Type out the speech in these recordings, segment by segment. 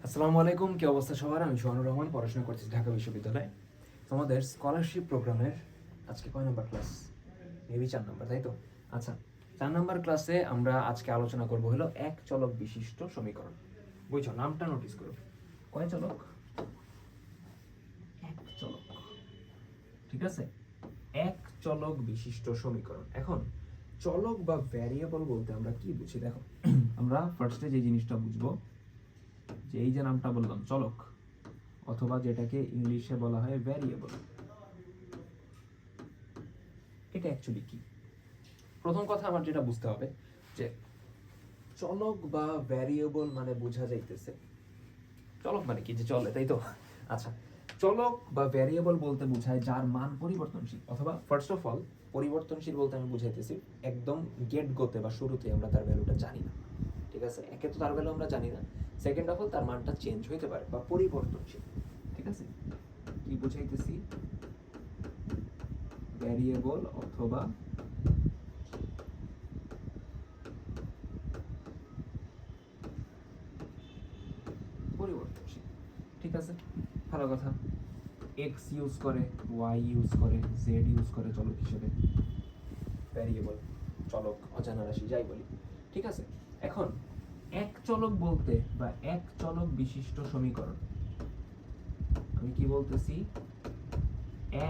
আসসালামু আলাইকুম, কি অবস্থা সবার? আমি সোহানুর রহমান, পড়াশোনা করছি ঢাকা বিশ্ববিদ্যালয়ে। তোমাদের স্কলারশিপ প্রোগ্রামের আজকে কয় নাম্বার ক্লাস? মেবি 4 নাম্বার, তাই তো? আচ্ছা, 4 নাম্বার ক্লাসে আমরা আজকে আলোচনা করব হলো এক চলক বিশিষ্ট সমীকরণ। বুঝছো, নামটা নোটিস করো। কয় চলক? এক চলক। ঠিক আছে, এক চলক বিশিষ্ট সমীকরণ। এখন চলক বা ভ্যারিয়েবল বলতে আমরা কি বুঝি দেখো। আমরা ফার্স্টে যে জিনিসটা বুঝবো, যে এই যে নামটা বললাম চলক, অথবা যেটাকে ইংলিশে বলা হয় ভ্যারিয়েবল, এটা অ্যাকচুয়ালি কি? প্রথম কথা আমার যেটা বুঝতে হবে যে চলক বা ভ্যারিয়েবল মানে বোঝা যাইতেছে, চলক মানে কি, যে চলে, তাই তো? আচ্ছা, চলক বা ভ্যারিয়েবল বলতে বোঝায় যার মান পরিবর্তনশীল, অথবা ফার্স্ট অফ অল পরিবর্তনশীল বলতে আমি বুঝাইতেছি একদম গেট গোতে বা শুরুতে আমরা তার ভ্যালুটা জানি না। ঠিক আছে, একে তো তার ভ্যালু আমরা জানি না, সেকেন্ড অফ অল তার মানটা চেঞ্জ হইতে পারে বা পরিবর্তনশীল। ঠিক আছে, কি বুঝাইতেছি? ভ্যারিয়েবল অথবা পরিবর্তনশীল। ঠিক আছে, ভালো কথা। এক্স ইউজ করে, ওয়াই ইউজ করে, জেড ইউজ করে চলক হিসেবে, ভ্যারিয়েবল, চলক, অজানা রাশি, যাই বলি। ঠিক আছে, এখন এক চলক বলতে বা এক চলক বিশিষ্ট সমীকরণ, আমি কি বলতেছি?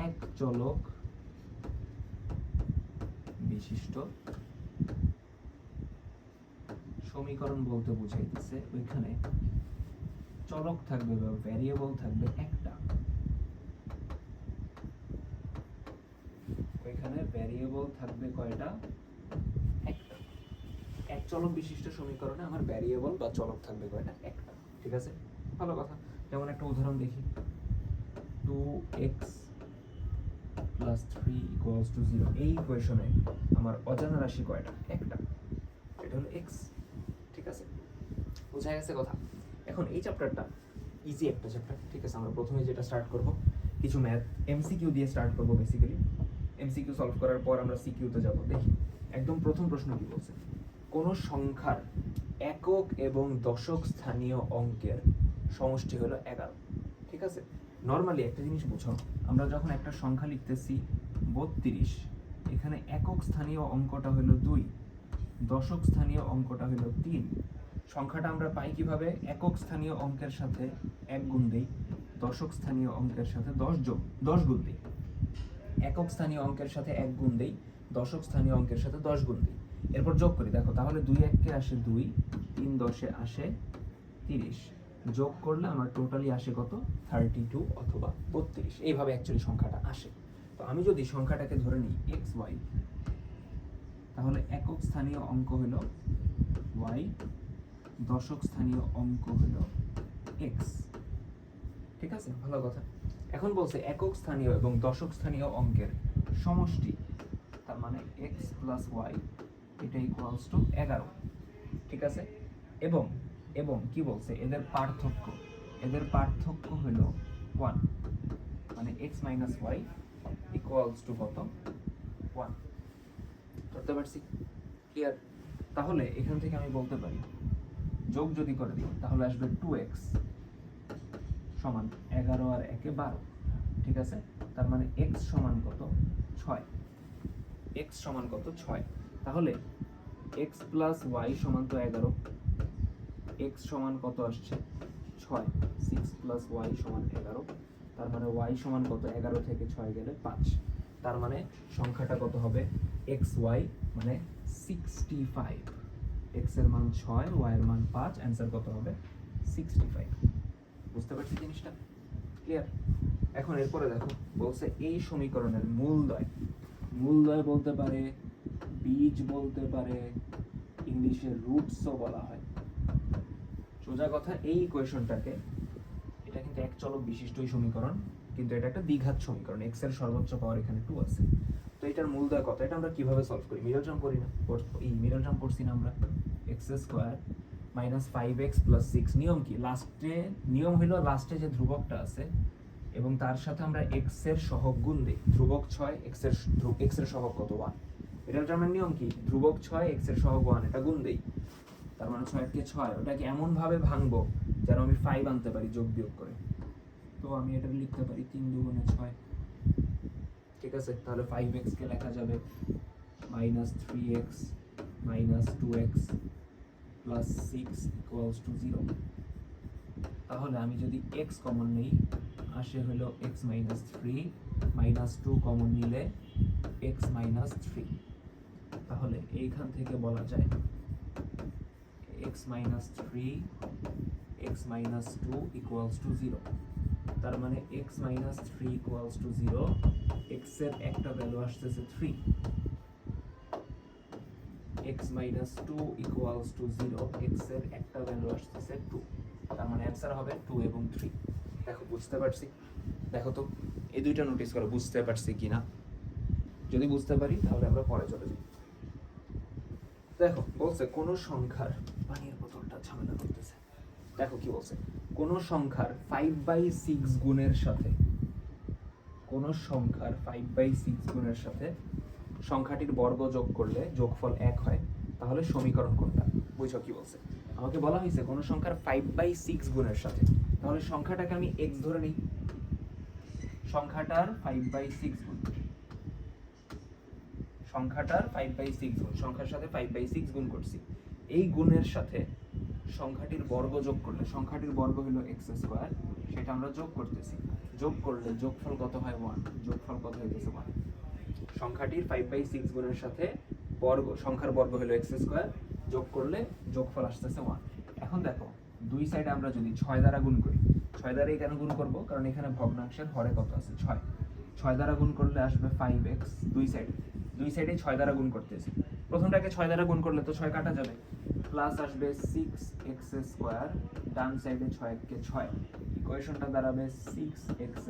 এক চলক বিশিষ্ট সমীকরণ বলতে বুঝাইতেছে ওইখানে চলক থাকবে বা ভ্যারিয়েবল থাকবে একটা, ওইখানে ভ্যারিয়েবল থাকবে কয়টা? একটা। এক চলক বিশিষ্ট সমীকরণে আমার ভ্যারিয়েবল বা চলক থাকবে কয়টা? একটা। ঠিক আছে, ভালো কথা। যেমন একটা উদাহরণ দেখি, 2x + 3 = 0, এই ইকুয়েশনে আমার অজানা রাশি কয়টা? একটা, এটা হলো x। ঠিক আছে, বোঝা গেছে কথা? এখন এই চ্যাপ্টারটা ইজি একটা চ্যাপ্টার। ঠিক আছে, আমরা প্রথমে যেটা স্টার্ট করব, কিছু ম্যাথ এমসিকিউ দিয়ে স্টার্ট করব। বেসিক্যালি এমসিকিউ সলভ করার পর আমরা সিকিউতে যাব। দেখি একদম প্রথম প্রশ্ন কি বলছে, কোন সংখ্যার একক এবং দশক স্থানীয় অঙ্কের সমষ্টি হলো 11। ঠিক আছে, নর্মালি একটা জিনিস বুঝো, আমরা যখন একটা সংখ্যা লিখতেছি 32, এখানে একক স্থানীয় অঙ্কটা হলো 2, দশক স্থানীয় অঙ্কটা হলো 3। সংখ্যাটা আমরা পাই কিভাবে? একক স্থানীয় অঙ্কের সাথে 1 গুণ দেই, দশক স্থানীয় অঙ্কের সাথে 10 গুণ দেই, একক স্থানীয় অঙ্কের সাথে 1 গুণ দেই, দশক স্থানীয় অঙ্কের সাথে 10 গুণ দেই, এরপর যোগ করি। দেখো, তাহলে 2 1 আসে 2, 3 10 আসে 30, যোগ করলে আমার টোটালি আসে কত? 32 অথবা 32। এইভাবে অ্যাকচুয়ালি সংখ্যাটা আসে। তো আমি যদি সংখ্যাটাকে ধরে নিই xy, তাহলে একক স্থানীয় অঙ্ক হলো y, দশক স্থানীয় অঙ্ক হলো x। ঠিক আছে, ভালো কথা। এখন বলছে একক স্থানীয় এবং দশক স্থানীয় অঙ্কের সমষ্টি, তার মানে x + y, এটা = 11। ঠিক আছে, এবং এবং কি বলছে? এদের পার্থক্য হলো 1, মানে x - y = কত? 1। ধরতে পারছি? ক্লিয়ার? তাহলে এখান থেকে আমি বলতে পারি, যোগ যদি করে দিই তাহলে আসবে 2x = 11 আর 1 12। ঠিক আছে, তার মানে x সমান কত? 6। x সমান কত? 6। তাহলে x + y সমান তো 11, x সমান কত আসছে? 6, 6 + y সমান 11, তার মানে y সমান কত? 11 থেকে 6 গেলে 5, তার মানে সংখ্যাটা কত হবে? xy মানে 65। x এর মান 6, y এর মান 5, অ্যান্সার কত হবে? 65। বুঝতে পারছি জিনিসটা? ক্লিয়ার? এখন এরপরে দেখো, বলছে এই সমীকরণের মূলদয় বলতে পারে, বীজ বলতে পারে, ইংলিশে রুটসও বলা হয়। সোজা কথা, এই ইকুয়েশনটাকে, এটা কিন্তু এক চলক বিশিষ্টই সমীকরণ, কিন্তু এটা একটা দ্বিঘাত সমীকরণ, x এর সর্বোচ্চ পাওয়ার এখানে 2 আছে। তো এটার মূলদয় কত? এটা আমরা কিভাবে সলভ করি? মিডল টার্ম করি না? এই মিডল টার্ম পড়ছি না আমরা, x² - 5x + 6। নিয়ম কি? নিয়ম হলো লাস্টে যে ধ্রুবকটা আছে এবং তার সাথে আমরা x এর সহগ গুণ দেই। ধ্রুবক 6, x এর সহগ কত? 1। মিডল টার্মের নিয়ম কি? ধ্রুবক 6, x এর সহগ 1, এটা গুণ দেই। তার মানে 6 কে 6, ওটাকে এমন ভাবে ভাঙবো যেন আমি 5 আনতে পারি যোগ বিয়োগ করে। তো আমি এটা লিখতে পারি 3 দুগুণে 6, ঠিক আছে। তাহলে 5x কে লেখা যাবে -3x - 2x + 6 = 0। তাহলে আমি যদি x কমন নেই, আসে হলো x - 3, -2 কমন নিলে x - 3। তাহলে এইখান থেকে বলা যায় x - 3 x - 2 = 0। তার মানে x - 3 = 0, x এর একটা ভ্যালু আসতেছে 3, x - 2 = 0, x এর একটা ভ্যালু আসতেছে 2। তার মানে অ্যান্সার হবে 2 এবং 3। দেখো বুঝতে পারছি? দেখো তো এই দুইটা নোটিস করো, বুঝতে পারছি কিনা। যদি বুঝতে পারি তাহলে আমরা পরে চলে যাই। দেখো বলছে কোন সংখ্যার, পানির বোতলটা ঝামেলা করতেছে। দেখো কি বলছে, কোন সংখ্যার 5/6 গুণের সাথে, কোন সংখ্যার 5/6 গুণের সাথে সংখ্যাটির বর্গ যোগ করলে যোগফল 1 হয়, তাহলে সমীকরণ কোনটা? বুঝছো কি বলছে? আমাকে বলা হয়েছে কোন সংখ্যার 5/6 গুণের সাথে, তাহলে সংখ্যাটাকে আমি x ধরে নিই। সংখ্যাটার 5/6 গুণ, সংখ্যাটার 5/6 গুণ, সংখ্যার সাথে 5/6 গুণ করছি। এই গুণের সাথে সংখ্যাটির বর্গ যোগ করলে, সংখ্যাটির বর্গ হলো x², সেটা আমরা যোগ করতেছি। যোগ করলে যোগফল কত হয়? 1। যোগফল কত হইতেছে? 1। সংখ্যাটির 5/6 গুণের সাথে বর্গ, সংখ্যার বর্গ হলো x², যোগ করলে যোগফল আসতেছে 1। এখন দেখো দুই সাইডে আমরা যদি 6 দ্বারা গুণ করি, 6 দ্বারা কেন গুণ করব? কারণ এখানে ভগ্নাংশের হরে কত আছে? 6। 6 দ্বারা গুণ করলে আসবে 5x। দুই সাইডে 6 দ্বারা গুণ করতেছি। প্রথমটাকে 6 দ্বারা গুণ করলে তো 6 কাটা যাবে, প্লাস আসবে 6x², ডান সাইডে 6 কে 6, ইকুয়েশনটা দাঁড়াবে 6x² +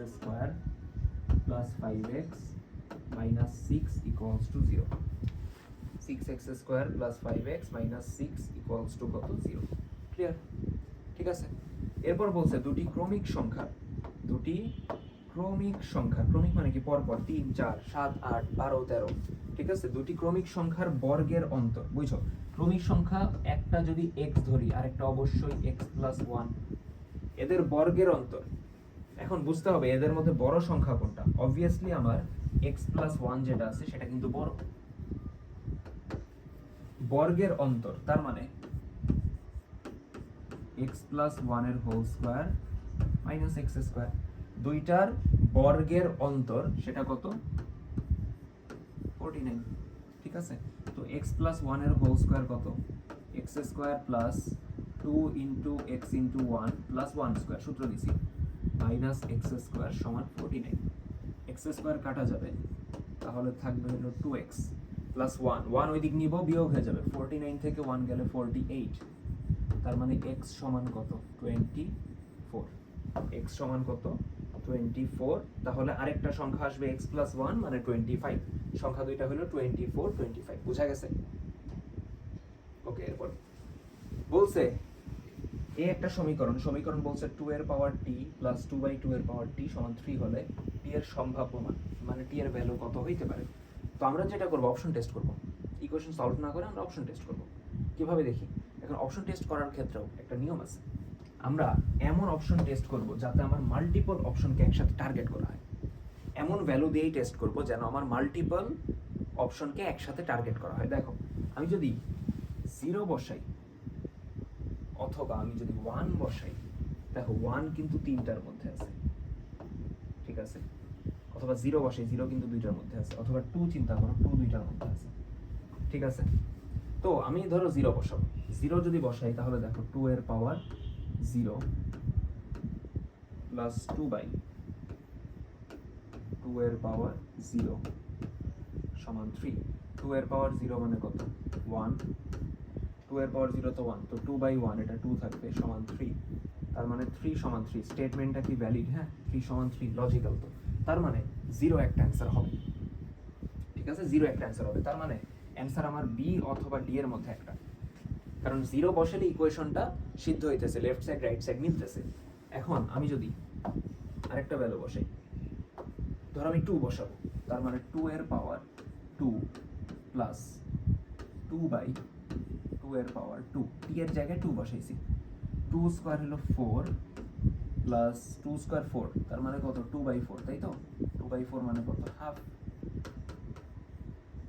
5x - 6 = 0। 6x² + 5x - 6 = কত? 0। ক্লিয়ার? ঠিক আছে। এরপর বলছে দুটি ক্রমিক সংখ্যা, দুটি ক্রমিক সংখ্যা, ক্রমিক মানে কি? পরপর 3 4 7 8 12 13, ঠিক আছে। দুটি ক্রমিক সংখ্যার বর্গের অন্তর, বুঝছো? ক্রমিক সংখ্যা একটা যদি x ধরি, আরেকটা অবশ্যই x + 1, এদের বর্গের অন্তর। এখন বুঝতে হবে এদের মধ্যে বড় সংখ্যা কোনটা। অবভিয়াসলি আমার x + 1 যেটা আছে সেটা কিন্তু বড়। বর্গের অন্তর তার মানে x + 1 এর হোল স্কয়ার - x², দুইটার বর্গের অন্তর সেটা কত? 49, ঠিক আছে। তো x + 1 এর হোল স্কয়ার কত? x² + 2 * x * 1 + 1², সূত্র দিছি, -x² = 49। x² কাটা যাবে, তাহলে থাকবে হলো 2x + 1, 1 ওই দিক নিব, বিয়োগ হয়ে যাবে, 49 থেকে 1 গেলে 48। তার মানে x সমান কত? 24। x সমান কত? 24। তাহলে আরেকটা সংখ্যা আসবে x + 1 মানে 25। সংখ্যা দুইটা হলো 24 25। বুঝা গেছে? ওকে। এরপর বলছে এই একটা সমীকরণ বলছে 2 এর পাওয়ার t + 2/2 এর পাওয়ার t = 3 হলে t এর সম্ভাব্য মান, মানে t এর ভ্যালু কত হইতে পারে। তো আমরা যেটা করব, অপশন টেস্ট করব। ইকুয়েশন সলভ না করে আমরা অপশন টেস্ট করব। কিভাবে দেখি? এখন অপশন টেস্ট করার ক্ষেত্রেও একটা নিয়ম আছে। আমরা এমন অপশন টেস্ট করব যাতে আমার মাল্টিপল অপশনকে একসাথে টার্গেট করা হয়। এমন ভ্যালু দিয়েই টেস্ট করব যেন আমার মাল্টিপল অপশনকে একসাথে টার্গেট করা হয়। দেখো আমি যদি 0 বসাই অথবা আমি যদি 1 বসাই, দেখো 1 কিন্তু 3টার মধ্যে আছে, ঠিক আছে। অথবা 0 বসাই, 0 কিন্তু 2টার মধ্যে আছে। অথবা 2 চিন্তা করো, 2 2টার মধ্যে আছে, ঠিক আছে। তো আমি ধরো 0 বসাবো। 0 যদি বসাই তাহলে দেখো 2 এর পাওয়ার 0 প্লাস 2/2 এর পাওয়ার 0 সমান 3। 2 এর পাওয়ার 0 মানে কত? 1। 2 এর পাওয়ার 0 তো 1, তো 2/1 এটা 2 থাকবে সমান 3। তার মানে 3 সমান 3। স্টেটমেন্টটা কি ভ্যালিড? হ্যাঁ, 3 সমান 3 লজিক্যাল। তো তার মানে 0 একটা অ্যান্সার হবে, ঠিক আছে। 0 একটা অ্যান্সার হবে, তার মানে অ্যান্সার আমার বি অথবা ডি এর মধ্যে একটা। কারণ 0 বসালে ইকুয়েশনটা সিদ্ধ হইতেছে, লেফট সাইড রাইট সাইড মিলতেছে। এখন আমি যদি আরেকটা ভ্যালু বসাই, ধর আমি 2 বসাবো, তার মানে 2 এর পাওয়ার 2 প্লাস 2/2 2 এর পাওয়ার 2, t এর জায়গায় 2 বসাইছি, 2 স্কয়ার হলো 4 প্লাস 2 স্কয়ার 4, তার মানে কত 2/4, তাই তো 2/4 মানে কত হাফ,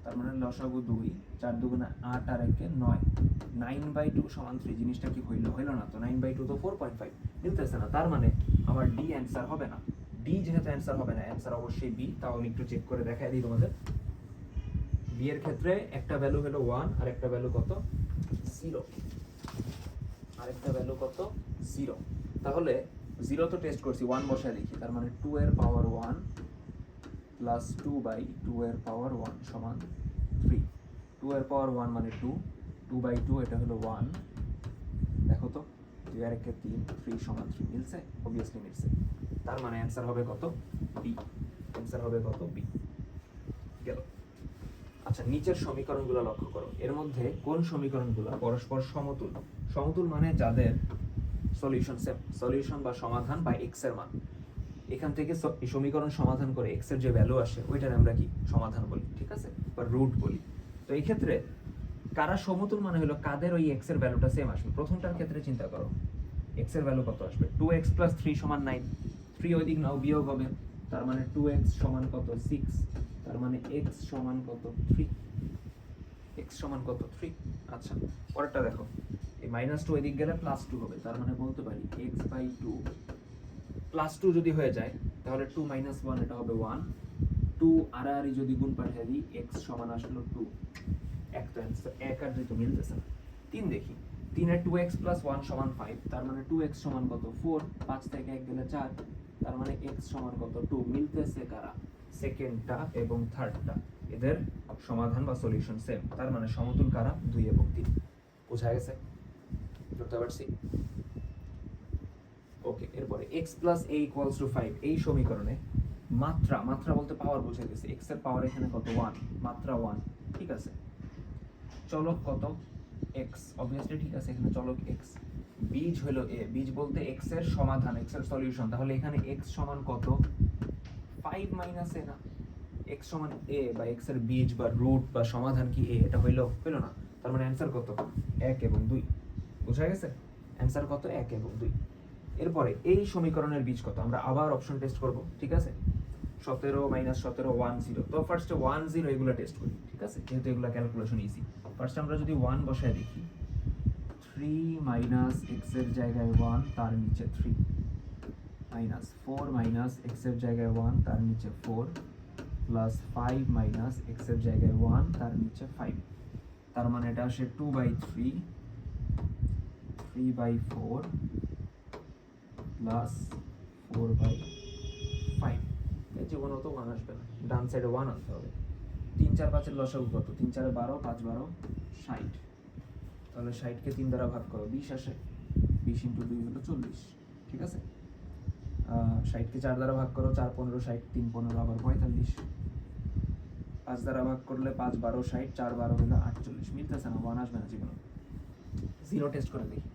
তার মানে লসাগু 2, 4 দুগুণে 8 আর 1 এ 9, 9/2 সমান 3, জিনিসটা কি হইলো না তো, 9/2 তো 4.5, মিলতেছে না, তার মানে আমার ডি অ্যান্সার হবে না। ডি যেহেতু অ্যান্সার হবে না, অ্যান্সার অবশ্যই বি। তাও আমি একটু চেক করে দেখাই দিই তোমাদের। বি এর ক্ষেত্রে একটা ভ্যালু হলো 1 আর একটা ভ্যালু কত 0, আরেকটা ভ্যালু কত 0, তাহলে 0 তো টেস্ট করছি, 1 বসায় দেখি, তার মানে 2 এর পাওয়ার 1 প্লাস 2/2 এর পাওয়ার 1 সমান 3, 2 এর পাওয়ার 1 মানে 2, 2/2 এটা হলো 1, দেখো তো 2 আর 1 এ 3, 3 সমান 3, মিলছে, অবভিয়াসলি মিলছে, তার মানে অ্যান্সার হবে কত বি, অ্যান্সার হবে কত বি। গেল। আচ্ছা, নিচের সমীকরণগুলো লক্ষ্য করো, এর মধ্যে কোন সমীকরণগুলো পরস্পর সমতুল? সমতুল মানে যাদের সলিউশন সেম, সলিউশন বা সমাধান বা এক্স এর মান, এখান থেকে সমীকরণ সমাধান করে এক্স এর যে ভ্যালু আসে ওইটার আমরা কি সমাধান বলি, ঠিক আছে, বা রুট বলি। তো এই ক্ষেত্রে কারা সমতুল মানে হলো কাদের ওই এক্স এর ভ্যালুটা সেম আসবে। প্রথমটার ক্ষেত্রে চিন্তা করো, এক্স এর ভ্যালু কত আসবে, 2x + 3 = 9, 3 ওই দিক নাও বিয়োগ হবে, তার মানে 2x সমান কত 6, তার মানে x সমান কত 3, x সমান কত 3। আচ্ছা, পরেরটা দেখো, এই -2 ওই দিক গেলে +2 হবে, তার মানে বলতে পারি x/2 +2 যদি হয়ে যায় তাহলে 2 - 1 এটা হবে 1, 2 আর যদি গুণ পাঠিয়ে দিই x সমান আসলো 2, এক তো অ্যান্সার, এক আর দুই তো মিলতেছে না। 3 দেখি, 3 এর 2x + 1 সমান 5, তার মানে 2x সমান কত 4, 5 থেকে 1 গেলে 4, তার মানে x সমান কত 2, মিলতেছে কারা, সেকেন্ডটা এবং থার্ডটা, এদের সমাধান বা সলিউশন সেম, তার মানে সমতুল কারা 2 এবং 3। বোঝা গেছে, ধরতে পারছি? ওকে, এরপরে x + a = 5, এই সমীকরণে মাত্রা, মাত্রা বলতে পাওয়ার বোঝাই দিয়েছে, x এর পাওয়ার এখানে কত 1, মাত্রা 1, ঠিক আছে, চলক কত x, অবভিয়াসলি ঠিক আছে, এখানে চলক x, বীজ হলো a, বীজ বলতে x এর সমাধান, x এর সলিউশন, তাহলে এখানে x সমান কত 5 - a না, x সমান a বা x এর বীজ বা রুট বা সমাধান কি a, এটা হইলো না, তার মানে অ্যান্সার কত 1 এবং 2। বোঝা গেছে, অ্যান্সার কত 1 এবং 2। এরপরে এই সমীকরণের বীজ কত, আমরা আবার অপশন টেস্ট করব, ঠিক আছে, 17 - 17 1 0, তো ফার্স্টে 1 0 এগুলো টেস্ট করি, ঠিক আছে, যেহেতু এগুলো ক্যালকুলেশন ইজি। ফার্স্ট আমরা যদি 1 বসায় দেখি, 3 - x এর জায়গায় 1 তার নিচে 3, -4 - x এর জায়গায় 1 তার নিচে 4, প্লাস 5 - x এর জায়গায় 1 তার নিচে 5, তার মানে এটা আসে 2/3, 3/4 প্লাস 4/5, এই জীবনেও তো 1 আসবে না, ডান সাইডে 1 আনতে হবে। 3 4 5 এর লসাগু কত, 3 4 12, 5 12 60, তাহলে 60 কে 3 দ্বারা ভাগ করো 20 আসে, 20 × 2 হলো 40, ঠিক আছে, 60 কে 4 দ্বারা ভাগ করো 4 15 60, 3 15 আবার 45, 5 দ্বারা ভাগ করলে 5 12 60, 4 12 হলো 48, মিলতেছে না, 1 আসবে না জীবনে। 0 টেস্ট করে দেখি,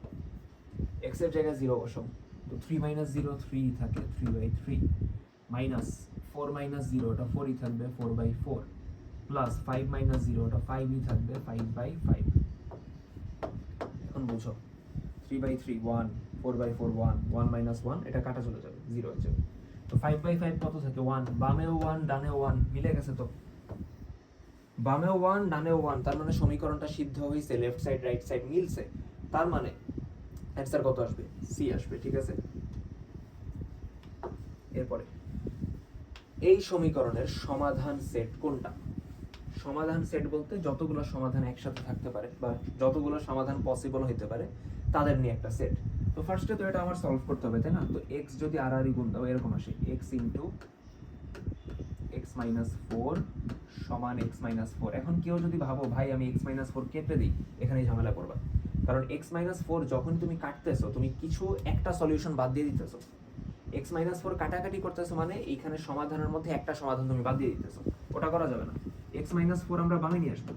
x এর জায়গায় 0 বসাও, তো 3 - 0 3 থাকে, 3/3, মাইনাস 4 - 0 এটা 4ই থাকবে, 4/4, প্লাস 5 - 0 এটা 5ই থাকবে, 5/5। এখন বুঝো, 3/3 1, 4/4 1, 1 - 1 এটা কাটা চলে যাবে, 0 হয়ে যাবে, তো 5/5 কত থাকে 1, বামেও 1 ডানেও 1, মিলে গেছে তো, বামেও 1 ডানেও 1, তার মানে সমীকরণটা সিদ্ধ হয়েছে, লেফট সাইড রাইট সাইড মিলছে, তার মানে অ্যান্সার কত আসবে, সি আসবে, ঠিক আছে। এরপরে এই সমীকরণের সমাধান সেট কোনটা? সমাধান সেট বলতে যতগুলো সমাধান একসাথে থাকতে পারে বা যতগুলো সমাধান পসিবল হতে পারে তাদের নিয়ে একটা সেট। তো ফার্স্টে তো এটা আমার সলভ করতে হবে, তাই না, তো x যদি আর গুণ দাও এরকম আসে, x * x - 4 সমান x - 4। এখন কেউ যদি ভাবো ভাই আমি x - 4 কেটে দিই, এখানেই ঝামেলা করবা, কারণ x - 4 যখন তুমি কাটতেছো তুমি কিছু একটা সলিউশন বাদ দিয়ে দিতেছো, x - 4 কাটাকাটি করতেছো মানে এইখানে সমাধানের মধ্যে একটা সমাধান তুমি বাদ দিয়ে দিতেছো, ওটা করা যাবে না। x - 4 আমরা বামে নিয়ে আসবো,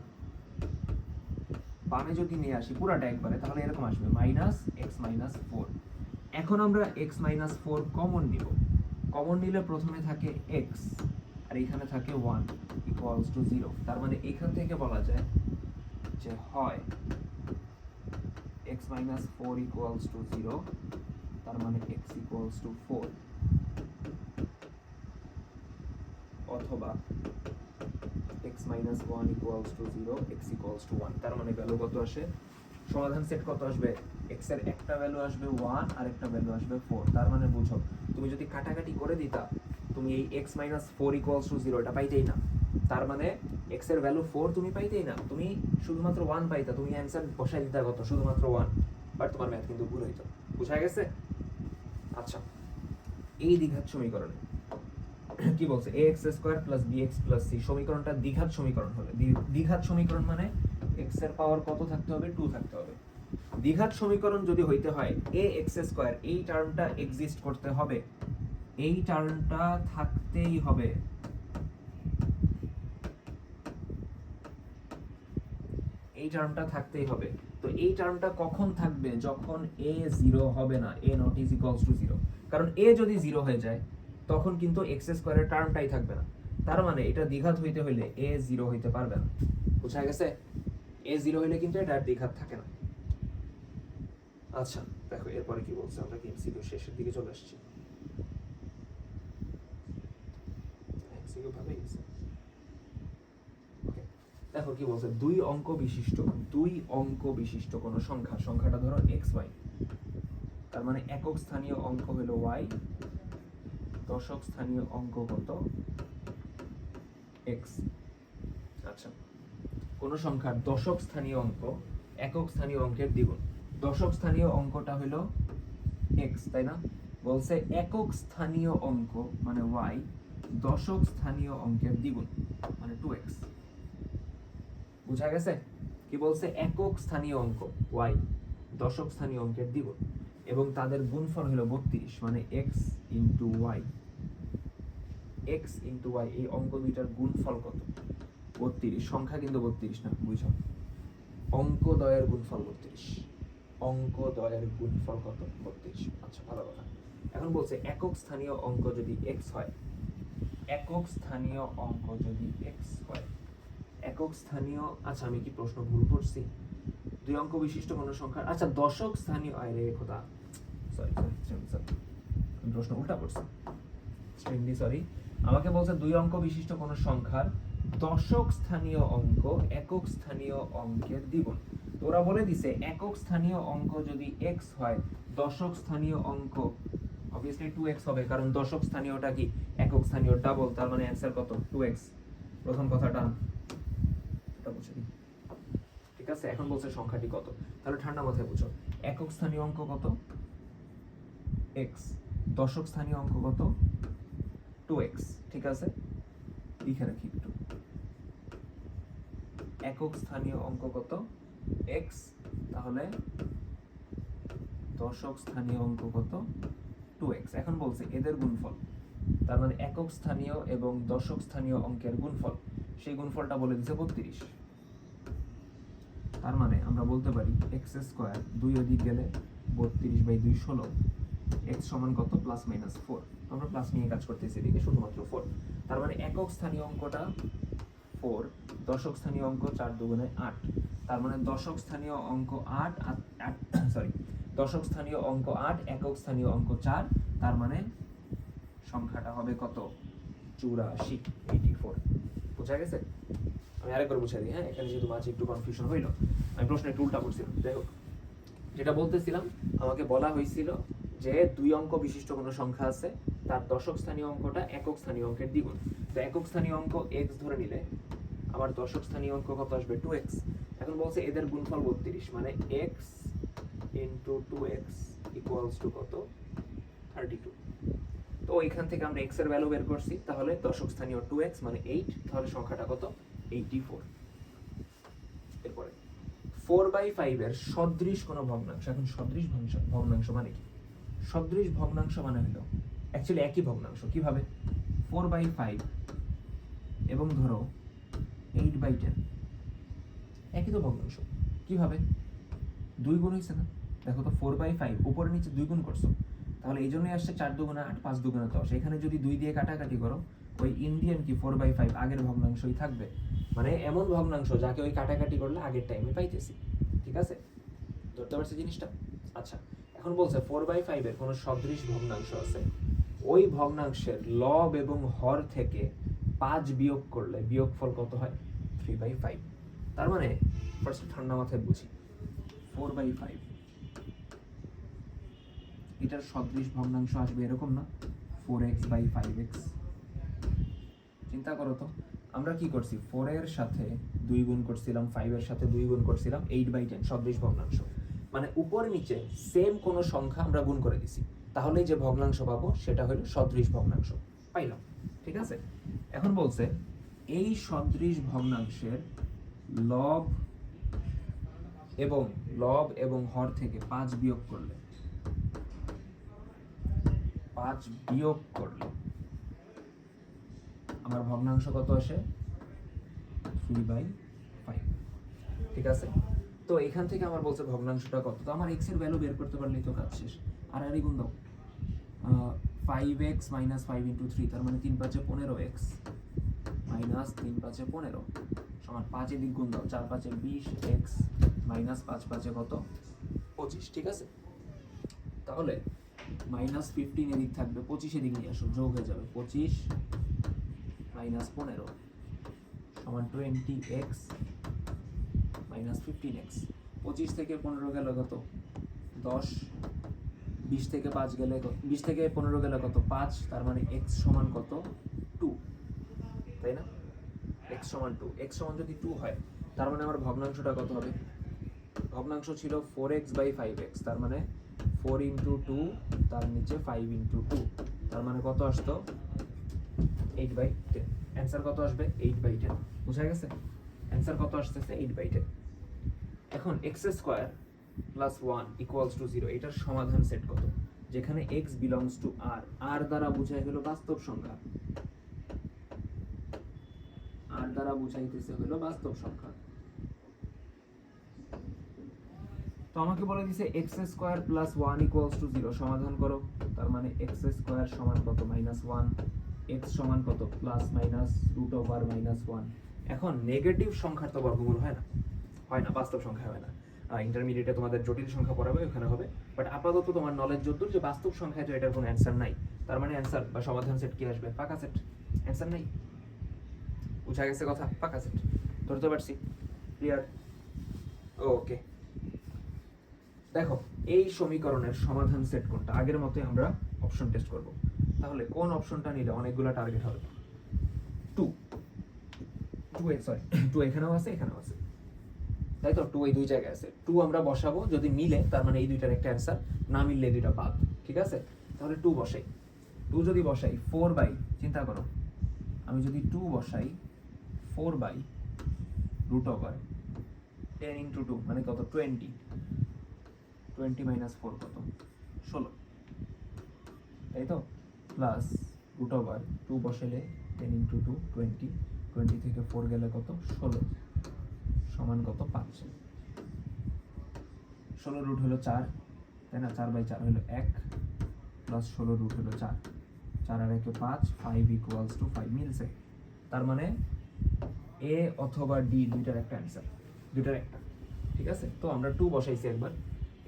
বামে যদি নিয়ে আসি পুরাটা একবারে, তাহলে এরকম আসবে -x - 4। এখন আমরা x - 4 কমন নিব, কমন নিলে প্রথমে থাকে x আর এখানে থাকে 1 = 0, তার মানে এখান থেকে বলা যায় যে হয় x minus 4 equals to 0, তার মানে x equals to 4, অথবা x minus 1 equals to 0, x equals to 1, তার মানে ভ্যালু কত আসে? সমাধান সেট কত আসবে? x এর একটা ভ্যালু আসবে 1 আর একটা ভ্যালু আসবে 4, তার মানে বুঝো তুমি যদি কাটাকাটি করে দিতা তুমি এই x minus 4 equals to 0 এটা পাইতেই না, তার মানে x এর ভ্যালু 4 তুমি পাইতেই না, তুমি শুধুমাত্র 1 পাইতা, তুমি অ্যানসার বসাই দিতা কত? শুধুমাত্র 1, বাট তোমার ম্যাথ কিন্তু ভুল হইতো। বুঝা গেছে? আচ্ছা, এই দ্বিঘাত সমীকরণে কি বলছে? ax square plus bx plus c সমীকরণটা দ্বিঘাত সমীকরণ হলে, দ্বিঘাত সমীকরণ মানে x এর পাওয়ার কত থাকতে হবে? 2 থাকতে হবে। দ্বিঘাত সমীকরণ যদি হইতে হয় ax স্কয়ার এই টার্মটা এক্সিস্ট করতে হবে, এই টার্মটা থাকতেই হবে। এই টার্মটা থাকতেই হবে। তো এই টার্মটা কখন থাকবে? যখন a 0 হবে না, a not is equals to 0, কারণ a যদি 0 হয়ে যায় তখন কিন্তু x স্কয়ারের টার্মটাই থাকবে না, তার মানে এটা দ্বিঘাত হইতে হইলে a 0 হইতে পারবে না। বুঝা গেছে? a 0 হইলে কিন্তু এটা দ্বিঘাত থাকে না। আচ্ছা দেখো এরপরে কি বলছে, আমরা কি এমসিকিউ শেষের দিকে চলে আসছি। এমসিকিউ ভাবেই গেছে। ওকে, দেখো কি বলছে, দুই অঙ্ক বিশিষ্ট কোন সংখ্যা, সংখ্যাটা ধরো xy, তার মানে একক স্থানীয় অঙ্ক হলো y, দশক স্থানীয় অঙ্ক কত? x। আচ্ছা, কোন সংখ্যার দশক স্থানীয় অঙ্ক একক স্থানীয় অঙ্কের দ্বিগুণ, দশক স্থানীয় অঙ্কটা হলো x, তাই না? বলছে একক স্থানীয় অঙ্ক মানে y, দশক স্থানীয় অঙ্কের দ্বিগুণ মানে 2x। বুঝা গেছে? কি বলছে? একক স্থানীয় অঙ্ক y, দশক স্থানীয় অঙ্কের দ্বিগুণ, এবং তাদের গুণফল হলো 32, মানে x into y, x into y, এই অঙ্ক দুইটার গুণফল কত? 32। সংখ্যা কিন্তু 32 না, বুঝো, অঙ্ক দ্বয়ের গুণফল 32, অঙ্ক দ্বয়ের গুণফল কত? 32। আচ্ছা ভালো কথা। এখন বলছে একক স্থানীয় অঙ্ক যদি x হয়, একক স্থানীয় অঙ্ক যদি x হয়, একক স্থানীয়, আচ্ছা আমি কি প্রশ্ন ভুল করছি? দুই অঙ্ক বিশিষ্ট কোন সংখ্যা, আচ্ছা দশক স্থানীয়, আরে খোদা সরি আমি প্রশ্ন উল্টা করছি, সরি। আমাকে বলছে দুই অঙ্ক বিশিষ্ট কোন সংখ্যার দশক স্থানীয় অঙ্ক একক স্থানীয় অঙ্কের দ্বিগুণ। ওরা বলে দিছে একক স্থানীয় অঙ্ক যদি x হয়, দশক স্থানীয় অঙ্ক obviously 2x হবে, কারণ দশক স্থানীয়টা কি? একক স্থানীয় ডাবল, তার মানে অ্যানসার কত? 2x। প্রথম কথাটা এটা বুঝে দিই, ঠিক আছে? এখন বলছে সংখ্যাটি কত, তাহলে ঠান্ডা মাথায় বুঝো, একক স্থানীয় অঙ্ক কত? x, দশক স্থানীয় অঙ্ক কত? 2x, ঠিক আছে? লিখে রাখি একটু, একক স্থানীয় অঙ্ক কত? x, তাহলে দশক স্থানীয় অঙ্ক কত? 2x। এখন বলছে এদের গুণফল, তার মানে একক স্থানীয় এবং দশক স্থানীয় অঙ্কের গুণফল, সেই গুণফলটা বলে দিছে 32। তার মানে আমরা বলতে পারি x স্কয়ার 2 এদিক গেলে 32/2 16, x সমান কত? প্লাস মাইনাস 4, আমরা প্লাস নিয়ে কাজ করতেছি এদিকে শুধুমাত্র 4, তার মানে একক স্থানীয় অঙ্কটা 4, দশক স্থানীয় অঙ্ক 4 দুগুণে 8, তার মানে দশক স্থানীয় অঙ্ক 8, দশক স্থানীয় অঙ্ক 8, একক স্থানীয় অঙ্ক 4, তার মানে সংখ্যাটা হবে কত? 84, 84। বুঝা গেছে? আমি আরেকবার বুঝাই দিই, হ্যাঁ, এখানে যেহেতু মাঝে একটু কনফিউশন হইলো, আমি প্রশ্ন একটু উল্টা করছিলাম। যাই হোক, যেটা বলতেছিলাম, আমাকে বলা হয়েছিল যে দুই অঙ্ক বিশিষ্ট কোনো সংখ্যা আছে, তার দশক স্থানীয় অঙ্কটা একক স্থানীয় অঙ্কের দ্বিগুণ। তো একক স্থানীয় অঙ্ক x ধরে নিলে আমার দশক স্থানীয় অঙ্ক কত আসবে? 2x। এখন বলছে এদের গুণফল 32, মানে x into 2x equals to কত? 32। তো এখান থেকে আমরা x এর ভ্যালু বের করছি, তাহলে দশক স্থানীয় 2x মানে 8, তাহলে সংখ্যাটা কত? 84। এরপরে 4/5 এর সদৃশ কোন ভগ্নাংশ। এখন সদৃশ ভগ্নাংশ মানে কি? সদৃশ ভগ্নাংশ মানে হলো অ্যাকচুয়ালি একই ভগ্নাংশ। কিভাবে? 4/5 এবং ধরো 8/10 একই তো ভগ্নাংশ। কিভাবে? 2 গুণ হয়েছে না? দেখো তো 4/5 উপরে নিচে 2 গুণ করছো, তাহলে এই জন্যই আসছে 4 দুগুণে 8, 5 দুগুণে 10। এখানে যদি 2 দিয়ে কাটাকাটি করো, ওই ইন্ডিয়ান কি 4/5 আগের ভগ্নাংশই থাকবে, মানে এমন ভগ্নাংশ যাকে ওই কাটাকাটি করলে আগের টাইমে পাইতেছি, ঠিক আছে? ধরতে পারছি জিনিসটা? আচ্ছা, এখন বলছে 4/5 এর কোনো সদৃশ ভগ্নাংশ আছে, ওই ভগ্নাংশের লব এবং হর থেকে 5 বিয়োগ করলে বিয়োগফল কত হয়? 3/5। তার মানে ফার্স্ট ঠান্ডা মাথায় বুঝি, 4/5 এটার সদৃশ ভগ্নাংশ আসবে এরকম না, 4x/5x। চিন্তা করো তো, আমরা কি করছি, 4 এর সাথে 2 গুণ করছিলাম, 5 এর সাথে 2 গুণ করছিলাম, 8/10 সদৃশ ভগ্নাংশ। মানে উপর নিচে সেম কোনো সংখ্যা আমরা গুণ করে দিছি, তাহলে যে ভগ্নাংশ পাবো সেটা হলো সদৃশ ভগ্নাংশ। পাইলাম, ঠিক আছে? এখন বলছে এই সদৃশ ভগ্নাংশের লব এবং হর থেকে 5 বিয়োগ করলে আমার ভগ্নাংশ কত আসে? 3/5। ঠিক আছে? তো এখান থেকে আমার বলছে ভগ্নাংশটা কত, তো আমার x এর ভ্যালু বের করতে পারলেই তো কাজ শেষ। আর গুণ দাও, 5x - 5 × 3, তার মানে 3 × 5 = 15x মাইনাস 3 × 5 = 15 সমান 5 এদিক গুণ দাও, 4 × 5 = 20x মাইনাস 5 × 5 = কত? 25। ঠিক আছে? তাহলে -15 এদিক থাকবে, 25 এদিক নিয়ে আসো, যোগ হয়ে যাবে 25 - 15 সমান 20x - 15x। 25 থেকে 15 গেল কত? 10। 20 থেকে 5 গেলে, 20 থেকে 15 গেলে কত? 5। তার মানে x সমান কত? 2, তাই না? x সমান 2। x সমান যদি 2 হয়, তার মানে আমার ভগ্নাংশটা কত হবে? ভগ্নাংশ ছিল 4x/5x, তার মানে 4 × 2, তার নিচে 5 × 2, তার মানে কত আসতো? 8/10। অ্যান্সার কত আসবে? 8/10। বুঝা গেছে? অ্যান্সার কত আসতেছে? 8/10। এখন x² + 1 = 0, এটার সমাধান সেট কত? যেখানে x belongs to r, r দ্বারা বোঝাই হলো বাস্তব সংখ্যা, r দ্বারা বুঝাইতেছে হলো বাস্তব সংখ্যা। তো আমাকে বলে দিছে x² + 1 = 0, সমাধান করো। তার মানে x² সমান কত? -1, x সমান কত? ±√(-1). এখন নেগেটিভ সংখ্যার তো বর্গমূল হয় না, বাস্তব সংখ্যা হয় না। ইন্টারমিডিয়েটে তোমাদের জটিল সংখ্যা পড়াবে, ওখানে হবে। বাট আপাতত তোমার নলেজ যতদূর যে বাস্তব সংখ্যায় তো এটার কোনো অ্যান্সার নাই, তার মানে অ্যান্সার বা সমাধান সেট কি আসবে? ফাঁকা সেট, অ্যান্সার নাই। বুঝা গেছে কথা? ফাঁকা সেট। ধরতে পারছি? ক্লিয়ার? ওকে, দেখো এই সমীকরণের সমাধান সেট কোনটা? আগের মতোই আমরা অপশন টেস্ট করব। তাহলে কোন অপশনটা নিলে অনেকগুলো টার্গেট হবে? 2 এখানেও আছে, এখানেও আছে, তাই তো? 2 এই দুই জায়গায় আছে। 2 আমরা বসাবো, যদি মিলে তার মানে এই দুইটার একটা অ্যান্সার, না মিললে এই দুইটা বাদ। ঠিক আছে? তাহলে 2 বসাই। 2 যদি বসাই 4/, চিন্তা করো, আমি যদি 2 বসাই 4/√10 × 2 মানে কত? 20 - 4 কত? 16, তাই তো? প্লাস √2 বসালে 10 × 2 20, 20 থেকে 4 গেলে কত? 16 সমান কত? 5। 16 রুট হলো 4, তাই না? 4/4 হলো 1 প্লাস 16 রুট হলো 4, 4 আর 1 5, 5 = 5 মিলছে। তার মানে এ অথবা ডি দুইটার একটা অ্যান্সার, দুইটার একটা। ঠিক আছে? তো আমরা 2 বসাইছি একবার,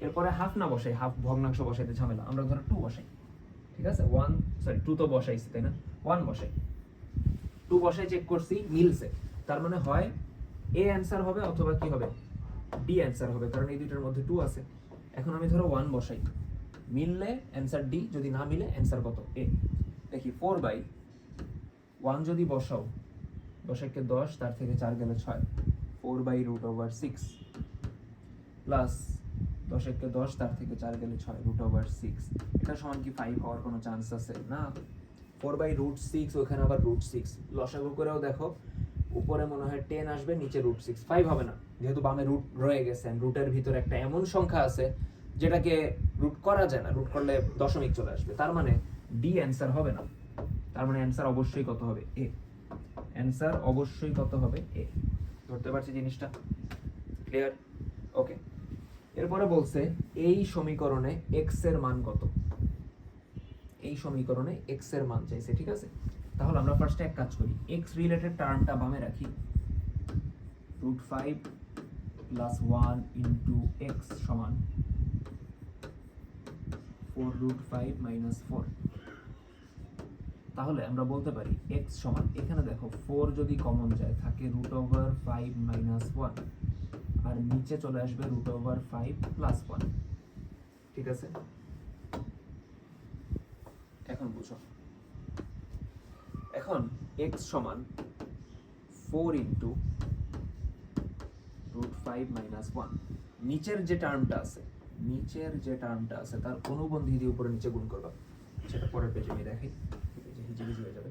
এরপরে হাফ না বসাই, হাফ ভগ্নাংশ বসাইতে ঝামেলা, আমরা ধরো 2 বসাই। ঠিক আছে? 2 তো বসাইছি, তাই না? 1 বসাই, 2 বসাই, চেক করছি মিলছে, তার মানে হয় এ অ্যান্সার হবে অথবা কি হবে? ডি অ্যান্সার হবে, কারণ এই দুইটার মধ্যে 2 আছে। এখন আমি ধরো 1 বসাই, মিললে অ্যান্সার ডি, যদি না মিলে অ্যান্সার কত? এ। দেখি 4/1 যদি বসাও, 10 × 10, তার থেকে 4 গেলে 6, 4/√6 প্লাস 10 × 10, তার থেকে 4 গেলে 6, √6। এটা সমান কি 5 হওয়ার কোনো চান্স আছে? না। 4/√6, ওখানে আবার √6, লসাগু করেও দেখো, উপরে মনে হয় 10 আসবে, নিচে √6, 5 হবে না, যেহেতু বামে রুট রয়ে গেছে। রুটের ভিতরে একটা এমন সংখ্যা আছে যেটাকে রুট করা যায় না, রুট করলে দশমিক চলে আসবে, তার মানে ডি অ্যান্সার হবে না। তার মানে অ্যান্সার অবশ্যই কত হবে? এ। অ্যান্সার অবশ্যই কত হবে? এ। ধরতে পারছি জিনিসটা? ক্লিয়ার? ওকে, এরপরে বলছে এই সমীকরণে x এর মান কত? এই সমীকরণে x এর মান চাইছে। ঠিক আছে? তাহলে আমরা ফার্স্টে এক কাজ করি, x রিলেটেড টার্মটা বামে রাখি, √5 প্লাস 1 ইন্টু এক্স সমান 4√5 মাইনাস 4। তাহলে আমরা বলতে পারি x সমান, এখানে দেখো 4 যদি কমন যায় থাকে √5 মাইনাস 1, আর নিচে চলে আসবে √5 প্লাস 1। ঠিক আছে, এখন বুঝো। এখন x সমান 4 ইন্টু √5 মাইনাস 1। নিচের যে টার্মটা আছে তার অনুবন্ধী দিয়ে উপরে নিচে গুণ করবা, সেটা পরের পেজে আমি দেখাই, হিজিবিজি হয়ে যাবে।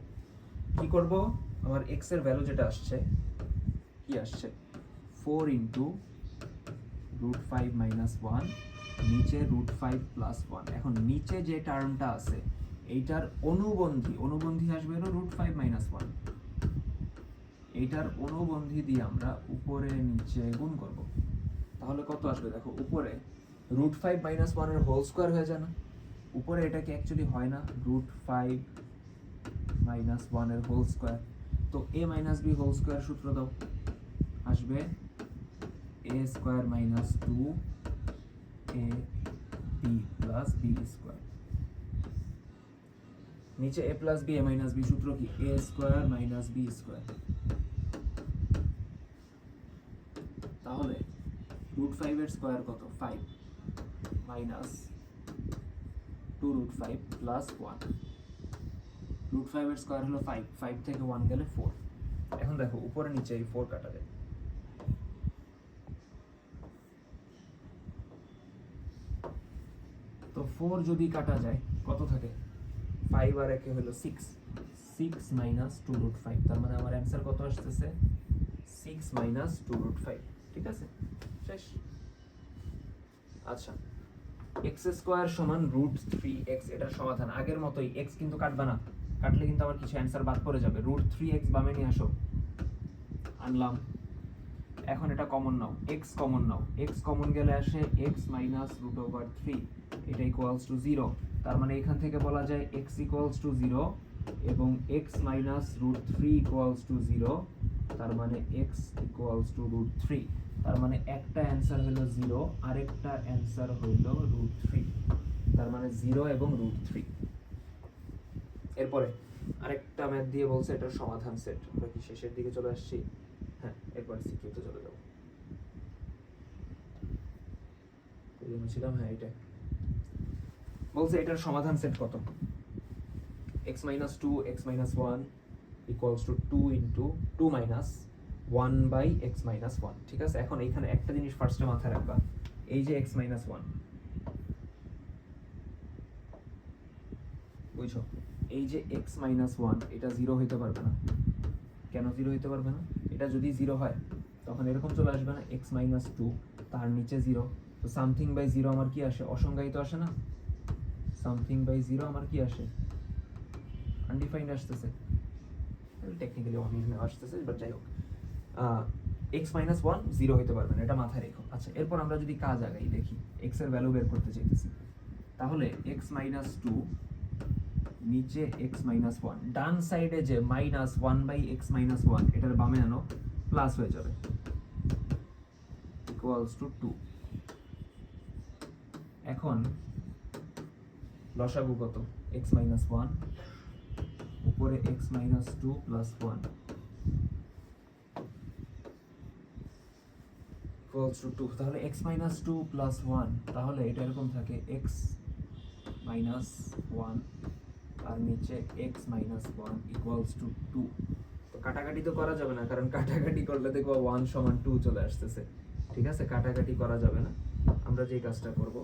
কি করব, আমার x এর ভ্যালু যেটা আসছে, কি আসছে 4 ইন্টু √5 মাইনাস 1, নিচে √5 প্লাস 1। এখন নিচে যে টার্মটা আছে এইটার অনুবন্ধী আসবে হলো √5 মাইনাস 1। এইটার অনুবন্ধী দিয়ে আমরা উপরে নিচে গুণ করব। তাহলে কত আসবে দেখো, উপরে √5 মাইনাস 1 এর হোল স্কয়ার হয়ে যায় না? উপরে এটা কি অ্যাকচুয়ালি হয় না √5 মাইনাস 1 এর হোল স্কয়ার? তো a minus b whole square সূত্র দাও, আসবে a square minus 2ab plus b square. নিচে a plus b, a minus b সূত্র কি a square minus b square. তাহলে √5 এর স্কয়ার কত 5 মাইনাস 2√5 প্লাস 1। √5 এর স্কয়ার হলো 5, 5 থেকে 1 গেলে 4। এখন দেখো উপরে নিচে এই 4 কাটা যায়, তো 4 যদি কাটা যায় কত থাকে, 5 আর 1 হলো 6 মাইনাস 2√5। তার মানে আমার অ্যানসার কত আসতেছে 6 মাইনাস 2√5। ঠিক আছে, শেষ। আচ্ছা, x স্কয়ার সমান √3x, এটার সমাধান আগের মতোই। x কিন্তু কাটবা না, কাটলে কিন্তু আমার কিছু অ্যানসার বাদ পড়ে যাবে। √3x বামে নিয়ে আসো, আনলাম। এখন এটা কমন নাও, x কমন নাও, x কমন গেলে আসে x মাইনাস √3, এটা ইকুয়ালস টু 0। তার মানে এখান থেকে বলা যায় x ইকুয়ালস টু 0 এবং x মাইনাস √3 ইকুয়ালস টু 0। তার মানে x ইকুয়ালস টু √3। তার মানে একটা অ্যানসার হলো 0, আরেকটা অ্যানসার হলো √3। তার মানে 0 এবং √3। এরপরে আরেকটা ম্যাথ দিয়ে বলছে এটার সমাধান সেট। আমরা কি শেষের দিকে চলে আসছি? হ্যাঁ, একবার সিকিউতে চলে যাব। ছিলাম, হ্যাঁ এটা বলছে এটার সমাধান সেট কত, x minus 2 x minus 1 equals to 2 into 2 minus 1 by x minus 1। ঠিক আছে, এখন এইখানে একটা জিনিস ফার্স্টে মাথায় রাখবা, এই যে x মাইনাস 1, বুঝছো, এই যে x মাইনাস 1 এটা 0 হইতে পারবে না। কেন 0 হইতে পারবে না? এটা যদি 0 হয় তখন এরকম চলে আসবে না x মাইনাস 2 তার নিচে 0। তো সামথিং বাই 0 আমার কি আসে, অসংজ্ঞায়িত আসে না? সামথিং বাই 0 আমার কি আসে, আনডিফাইন্ড আসতেছে, টেকনিক্যালি অনির্ণয় আসতেছে, বাট যাই হোক, x মাইনাস 1 0 হইতে পারবে না, এটা মাথায় রেখো। আচ্ছা, এরপর আমরা যদি কাজ আগাই, দেখি x এর ভ্যালু বের করতে চাইতেছি, তাহলে x মাইনাস 2 নিচে x মাইনাস 1, ডান সাইডে যে মাইনাস 1 বাই x মাইনাস 1 এটার বামে আনো, প্লাস হয়ে যাবে, ইকুয়ালস টু 2। এখন লসাগু কত, x মাইনাস 1 উপরে x minus 2 plus 1 equals to 2। তাহলে x মাইনাস 2 প্লাস 1, তাহলে এটা এরকম থাকে x মাইনাস 1 আর নিচে x মাইনাস 1 ইকুয়ালস টু 2। তো কাটাকাটি তো করা যাবে না, কারণ কাটাকাটি করলে দেখো 1 সমান 2 চলে আসতেছে। ঠিক আছে, কাটাকাটি করা যাবে না। আমরা যে কাজটা করব,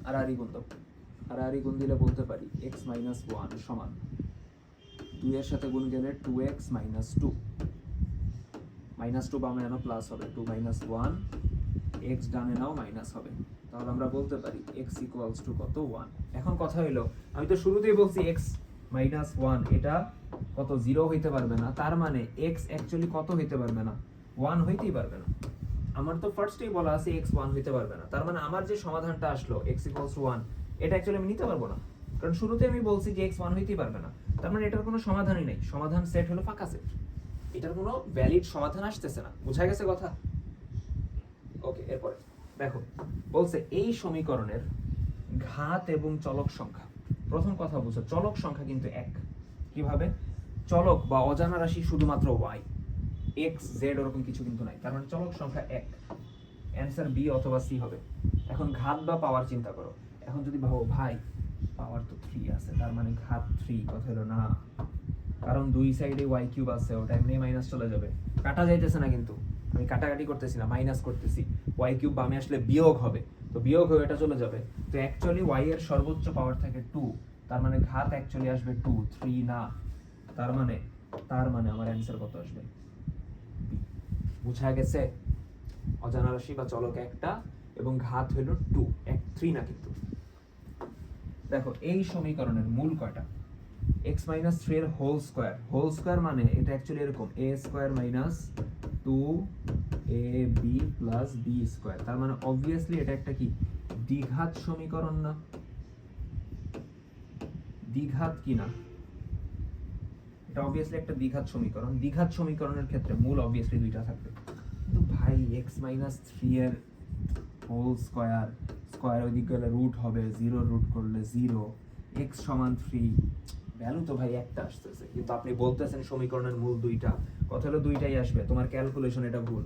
আড়াআড়ি গুণ দাও, আড়াআড়ি গুণ দিলে বলতে পারি x মাইনাস 1 সমান 2 এর সাথে গুণ গেলে 2x মাইনাস 2, মাইনাস 2 বামে আনো, প্লাস হবে 2 মাইনাস 1, x ডানে নাও, মাইনাস হবে। তাহলে আমরা বলতে পারি x ইকুয়ালস টু কত, 1। এখন কথা হইলো, আমি তো শুরুতেই বলছি x মাইনাস 1 এটা কত, 0 হইতে পারবে না। তার মানে x অ্যাকচুয়ালি কত হইতে পারবে না, 1 হইতেই পারবে না। আমার তো ফার্স্টেই বলা আছে x 1 হইতে পারবে না। তার মানে আমার যে সমাধানটা আসলো x ইকুয়ালস টু 1, এটা অ্যাকচুয়ালি আমি নিতে পারবো না, কারণ শুরুতে আমি বলছি যে x 1 হইতেই পারবে না। তার মানে এটার কোনো সমাধানই নেই, সমাধান সেট হলো ফাঁকা সেট, এটার কোনো ভ্যালিড সমাধান আসতেছে না। বোঝা গেছে কথা? ওকে, এরপরে দেখো বলছে এই সমীকরণের ঘাত এবং চলক সংখ্যা। প্রথম কথা বুঝো, চলক সংখ্যা কিন্তু এক। কিভাবে? চলক বা অজানা রাশি শুধুমাত্র ওয়াই, এক্স জেড ওরকম কিছু কিন্তু নাই, কারণ চলক সংখ্যা এক। অ্যান্সার বি অথবা সি হবে। এখন ঘাত বা পাওয়ার চিন্তা করো। এখন যদি ভাবো ভাই পাওয়ার তো 3 আছে, তার মানে ঘাত 3, কথা হলো না, কারণ দুই সাইডে ওয়াই কিউব আছে, ওটা এমনি মাইনাস চলে যাবে, কাটা যাইতেছে না, কিন্তু আমি কাটাকাটি করতেছি না, মাইনাস করতেছি, ওয়াই কিউব বামে আসলে বিয়োগ হবে, তো বিয়োগ হয়ে এটা চলে যাবে। তো অ্যাকচুয়ালি ওয়াই এর সর্বোচ্চ পাওয়ার থাকে 2, তার মানে ঘাত অ্যাকচুয়ালি আসবে 2, 3 না। তার মানে আমার অ্যান্সার কত আসবে? বি। বুঝা গেছে? অজানা রাশি বা চলক একটা এবং ঘাত হইল 2, 3 না কিন্তু। দেখো এই সমীকরণের মূল কয়টা? x minus 3 এর হোল স্কয়ার মানে এটা অ্যাকচুয়ালি এরকম a square minus 2ab plus b square, তার মানে অবভিয়াসলি এটা একটা কি দ্বিঘাত সমীকরণ না? দ্বিঘাত কি না? এটা অবভিয়াসলি একটা দ্বিঘাত সমীকরণ। দ্বিঘাত সমীকরণের ক্ষেত্রে মূল অবভিয়াসলি দুইটা থাকবে, কিন্তু ভাই x minus 3 এর হোল স্কয়ার ওইদিক গেলে রুট হবে, 0 রুট করলে 0, x সমান 3, ভ্যালু তো ভাই একটা আসতেছে, কিন্তু আপনি বলতেছেন সমীকরণের মূল দুইটা, কথা হলো দুইটাই আসবে, তোমার ক্যালকুলেশন এটা ভুল।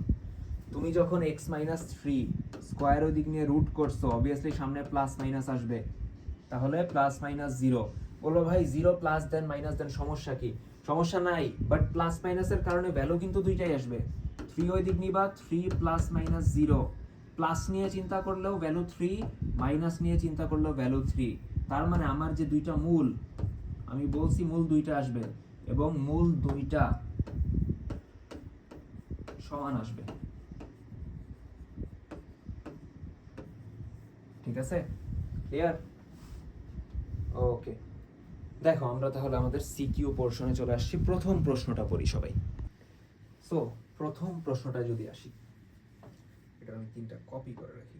তুমি যখন x মাইনাস 3 স্কয়ার ওই দিক নিয়ে রুট করছো, অবভিয়াসলি সামনে প্লাস মাইনাস আসবে, তাহলে প্লাস মাইনাস 0। বলো ভাই 0 প্লাস দেন মাইনাস দেন, সমস্যা কি? সমস্যা নাই, বাট প্লাস মাইনাসের কারণে ভ্যালু কিন্তু দুইটাই আসবে। 3 ওই দিক নিবা, 3 প্লাস মাইনাস 0, প্লাস নিয়ে চিন্তা করলেও ভ্যালু 3, মাইনাস নিয়ে চিন্তা করলেও ভ্যালু 3, তার মানে আমার যে দুইটা মূল, আমি বলছি মূল দুইটা আসবে এবং মূল দুইটা সমান আসবে, ঠিক আছে? ক্লিয়ার? ওকে, দেখো আমরা তাহলে আমাদের সিকিউ পোরশনে চলে আসছি। প্রথম প্রশ্নটা পড়ি সবাই। সো প্রথম প্রশ্নটা যদি আসি, এটা আমি 3টা কপি করে রাখি।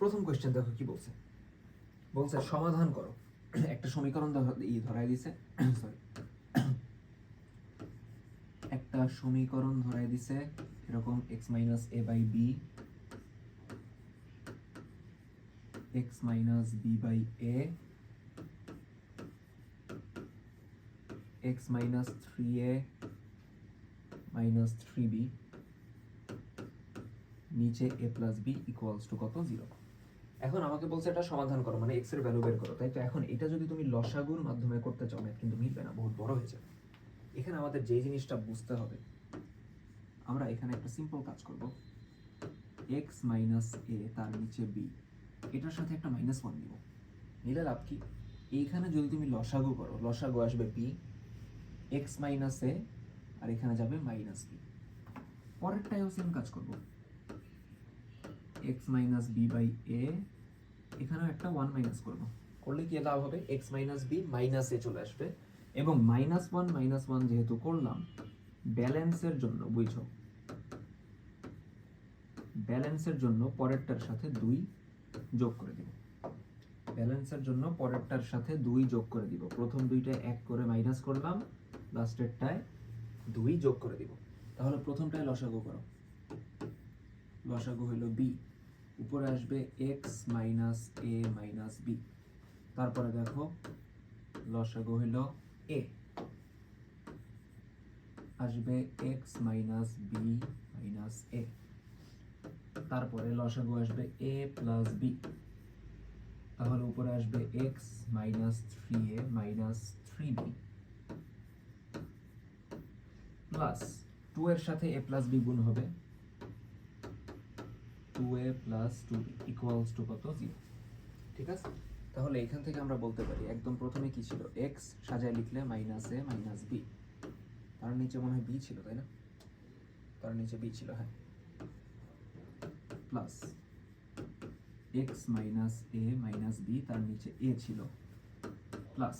প্রথম কোশ্চেন দেখো কি বলছে। বলছে সমাধান করো একটা সমীকরণ ধরাই দিছে, সরি, একটা সমীকরণ ধরাই দিছে এরকম x minus a by b, x minus b by a, x minus 3a minus 3b, নিচে a plus b equals to কত? 0। এখন আমাকে বলছে এটা সমাধান করো, মানে x এর ভ্যালু বের করো, তাই তো? এখন এটা যদি তুমি লসাগুর মাধ্যমে করতে চাও, ম্যাথ কিন্তু মিলবে না, বহুত বড় হয়ে যাবে। এখানে আমাদের যে জিনিসটা বুঝতে হবে, আমরা এখানে একটা সিম্পল কাজ করব, x মাইনাস a তার নিচে b, এটার সাথে একটা মাইনাস 1 দিব, নিলে লাভ কি? এইখানে যদি তুমি লসাগু করো, লসাগু আসবে b, x মাইনাস a, আর এখানে যাবে মাইনাস b। পরেরটাও সেম কাজ করব, x minus b by a, এখানেও একটা 1 মাইনাস করব, করলে কি লাভ হবে? x minus b minus a চলে আসবে, এবং মাইনাস 1 যেহেতু করলাম, ব্যালেন্সের জন্য বুঝছো, ব্যালেন্সের জন্য পরেরটার সাথে 2 যোগ করে দিব, ব্যালেন্সের জন্য পরেরটার সাথে 2 যোগ করে দিব। প্রথম দুইটায় 1 করে মাইনাস করলাম, লাস্টেরটায় 2 যোগ করে দিব। তাহলে প্রথমটায় লসাগু করো, লসাগু হলো b, উপরে আসবে x minus a minus b, তারপরে দেখো লসাগু হলো a, আসবে x minus b minus a, তারপরে লসাগু আসবে a প্লাস b, তাহলে উপরে আসবে x minus 3a minus 3b plus 2 এর সাথে a প্লাস b গুণ হবে, 2a plus 2b equals to কত? 0। ঠিক আছে, তাহলে এখান থেকে আমরা বলতে পারি একদম প্রথমে কি ছিল, x সাজায় লিখলে মাইনাস a মাইনাস b, তার নিচে মনে হয় b ছিল, তাই না? তার নিচে b ছিল, হ্যাঁ, plus x minus a minus b, তার নিচে a ছিল, plus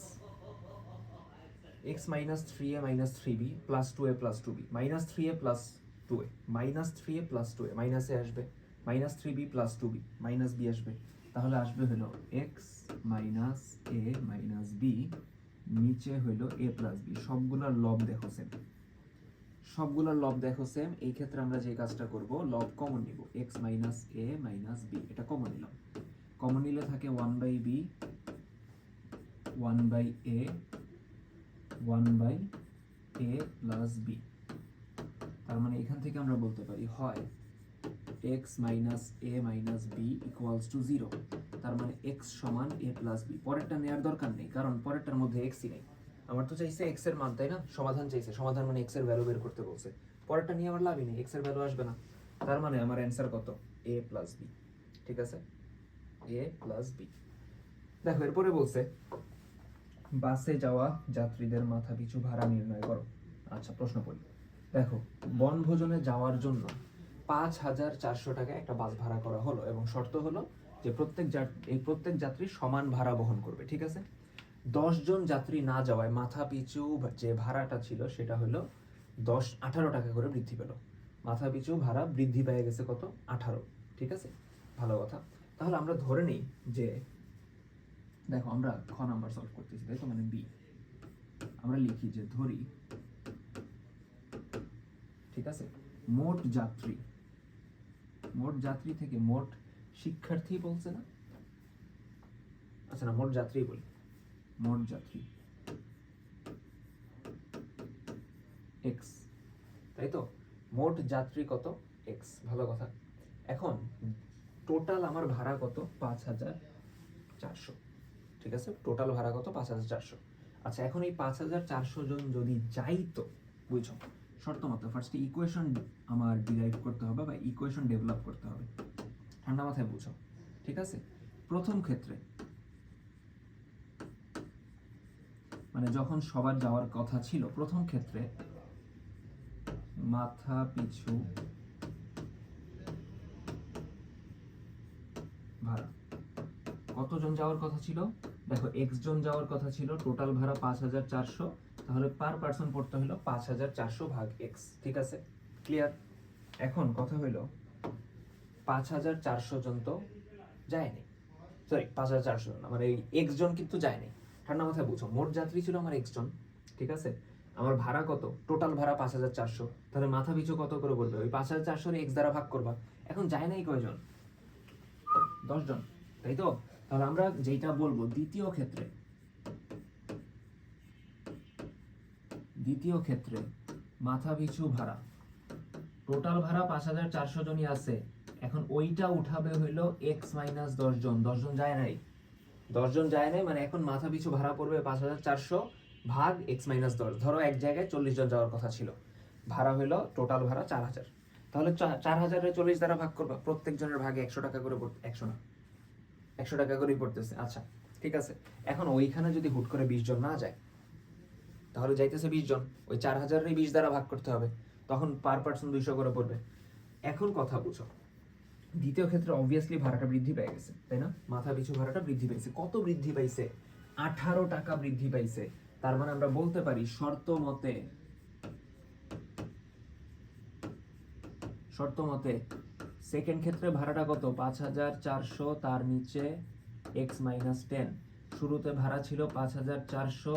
x minus 3a minus 3b plus 2a plus 2b, minus 3a plus 2a, minus 3a plus 2a, minus a আসবে, minus 3b plus 2b, minus b আসবে, তাহলে আসবে হলো x minus a minus b, নিচে হলো a plus b, সবগুলোর লব দেখো সেম, সবগুলোর লব দেখো সেম, এই ক্ষেত্রে আমরা যে কাজটা করব লব কমন নিব, x minus a minus b, এটা কমন নিলাম। কমন নিলে থাকে 1/b 1/a 1/a plus b। তার মানে এখান থেকে আমরা বলতে পারি হয় x minus a minus b equals two 0, তার মানে x সমান a প্লাস b। পরেরটা নেওয়ার দরকার নেই, কারণ পরেরটার মধ্যে xই নেই। আমার তো চাইছে x এর মান, তাই না? সমাধান চাইছে, সমাধান মানে x এর ভ্যালু বের করতে বলছে। পরেরটা নিয়ে আমার লাভই নেই, x এর ভ্যালু আসবে না। তার মানে আমার অ্যান্সার কত? a plus b। ঠিক আছে, a প্লাস b। দেখো এরপরে বলছে বাসে যাওয়া যাত্রীদের মাথা পিছু ভাড়া নির্ণয় করো। আচ্ছা, প্রশ্ন পড়ি। দেখো, বনভোজনে যাওয়ার জন্য 5,400 টাকা একটা বাস ভাড়া করা হলো এবং শর্ত হলো যে প্রত্যেক যাত্রী সমান ভাড়া বহন করবে। ঠিক আছে, 10 জন যাত্রী না যাওয়ায় মাথা পিছু যে ভাড়াটা ছিল সেটা হলো 18 টাকা করে বৃদ্ধি পেল। মাথা পিছু ভাড়া বৃদ্ধি পেয়ে গেছে কত? 18। ঠিক আছে, ভালো কথা। তাহলে আমরা ধরে নিই যে, দেখো আমরা খ নাম্বার সলভ করতেছি, তাই তো, মানে বি। আমরা লিখি যে ধরি, ঠিক আছে, মোট যাত্রী থেকে মোট শিক্ষার্থী বলছে না? আচ্ছা না, মোট যাত্রী বলি, মোট যাত্রী x, তাই তো, মোট যাত্রী কত? x। ভালো কথা। এখন টোটাল আমার ভাড়া কত? 5,400। ঠিক আছে, টোটাল ভাড়া কত? 5,400। আচ্ছা, এখন এই 5,400 জন যদি যাইতো, বুঝছো, শর্ত মতো ফার্স্টে ইকুয়েশন আমার ডিরাইভ করতে হবে বা ইকুয়েশন ডেভেলপ করতে হবে। ঠান্ডা মাথায় বুঝো। ঠিক আছে, প্রথম ক্ষেত্রে মানে যখন সবার যাওয়ার কথা ছিল, প্রথম ক্ষেত্রে মাথা পিছু ভাড়া কতজন যাওয়ার কথা ছিল? দেখো, x জন যাওয়ার কথা ছিল, টোটাল ভাড়া 5,400, তাহলে পার পার্সন পড়তে হলো 5,400 ভাগ x। ঠিক আছে, ক্লিয়ার? এখন কথা হইল 5,400 জন তো যায়নি, সরি 5,400 জন, আমার এই x জন কিন্তু যায়নি। ঠান্ডা মাথায় বুঝো, মোট যাত্রী ছিল আমার x জন। ঠিক আছে, আমার ভাড়া কত? টোটাল ভাড়া 5,400, তাহলে মাথা পিছু কত করে বলবে? ওই 5,400 x দ্বারা ভাগ করবা। এখন যায় নাই কয়জন? 10 জন, তাই তো? তাহলে আমরা যেটা বলবো দ্বিতীয় ক্ষেত্রে মাথা পিছু ভাড়া, টোটাল ভাড়া 5,400 জনই আছে, এখন ওইটা উঠাবে হইলো x মাইনাস 10 জন। 10 জন যায় নাই, 10 জন যায় নাই, মানে এখন মাথা পিছু ভাড়া পড়বে 5,400 ভাগ x মাইনাস 10। ধরো এক জায়গায় 40 জন যাওয়ার কথা ছিল, ভাড়া হইলো টোটাল ভাড়া 4,000, তাহলে 4,000 40 দ্বারা ভাগ করবা, প্রত্যেক জনের ভাগে 100 টাকা করে, 100 না, 100 টাকা করেই পড়তেছে। আচ্ছা, ঠিক আছে, এখন ওইখানে যদি হুট করে 20 জন না যায়, তাহলে যাইতেছে 20 জন, ওই 4,000 20 দ্বারা ভাগ করতে হবে, তখন পার পার্সন 200 করে পড়বে। এখন কথা বুঝো, দ্বিতীয় ক্ষেত্রে অবভিয়াসলি ভাড়াটা বৃদ্ধি পেয়ে গেছে, তাই না? মাথা পিছু ভাড়াটা বৃদ্ধি পেয়েছে। কত বৃদ্ধি পাইছে? 18 টাকা বৃদ্ধি পাইছে। তার মানে আমরা বলতে পারি শর্ত মতে সেকেন্ড ক্ষেত্রে ভাড়াটা কত? 5,400, তার নিচে x মাইনাস 10। শুরুতে ভাড়া ছিল 5,400,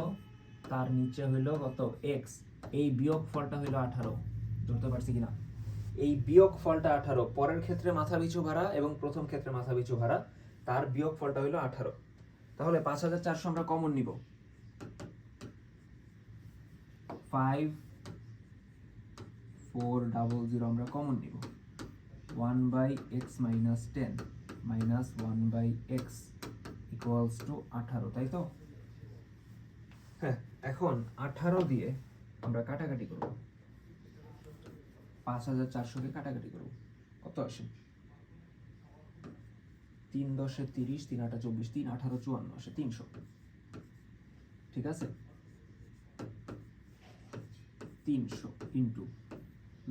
তার নিচে হইলো কত? x। এই বিয়োগ ফলটা হইলো 18। ধরতে পারছি কিনা? এই বিয়োগ ফলটা 18। পরের ক্ষেত্রে মাথা পিছু ভাড়া এবং প্রথম ক্ষেত্রে মাথা পিছু ভাড়া, তার বিয়োগ ফলটা হইলো 18। তাহলে 5,400 আমরা কমন নিব, 5,400 আমরা কমন নিব, 1/x minus 10 minus 1/x equals to 18, তাই তো? হ্যাঁ, এখন 18 দিয়ে আমরা কাটাকাটি করব, 5,400 কে কাটাকাটি করব, কত আসে? 3 10 30, 3 8 24, 3 18 54 আসে 300। ঠিক আছে, 300 ইন্টু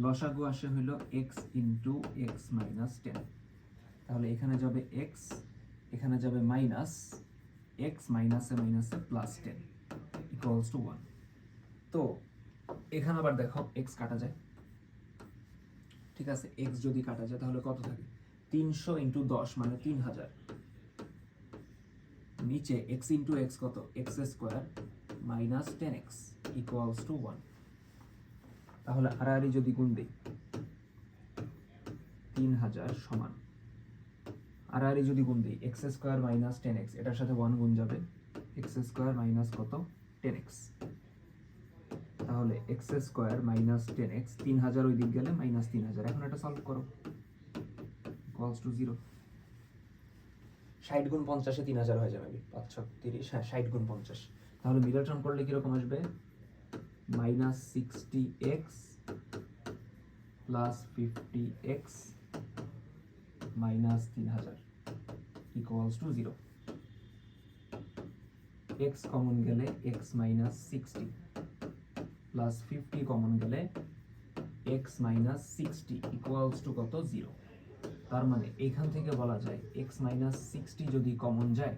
লসাগু আসে হইল x ইন্টু x মাইনাস 10। তাহলে এখানে যাবে x, এখানে যাবে মাইনাস, x মাইনাসে মাইনাসে প্লাস 10 ইকুয়ালস টু 1। তো এখানে আবার দেখো x কাটা যায়। ঠিক আছে, x যদি কাটা যায় তাহলে কত থাকে? 300 ইন্টু 10 মানে 3,000, নিচে x ইন্টু x কত? x square minus 10x equals to 1। তাহলে আড়াআড়ি যদি গুণ দিই 3000 সমান আড়াআড়ি যদি গুণ দিই এক্স স্কোয়ার মাইনাস 10x, এটার সাথে 1 গুণ যাবে, এক্স স্কোয়ার মাইনাস কত 10x, তাহলে এক্স স্কোয়ার মাইনাস 10x 3000 ওই দিক গেলে মাইনাস 3000। এখন এটা সলভ করো, ইকুয়ালস টু 0। 60 গুণ 50 এ 3000 হয়ে যাবে, 5 6 30, হ্যাঁ 60 গুণ 50। তাহলে মিডল টার্ম করলে কিরকম আসবে, minus 60x plus 50x minus 3000 equals to 0। x common গেলে x মাইনাস 60 প্লাস 50 কমন গেলে x মাইনাস 60 ইকুয়ালস টু কত 0। তার মানে এখান থেকে বলা যায় x মাইনাস 60 যদি কমন যায়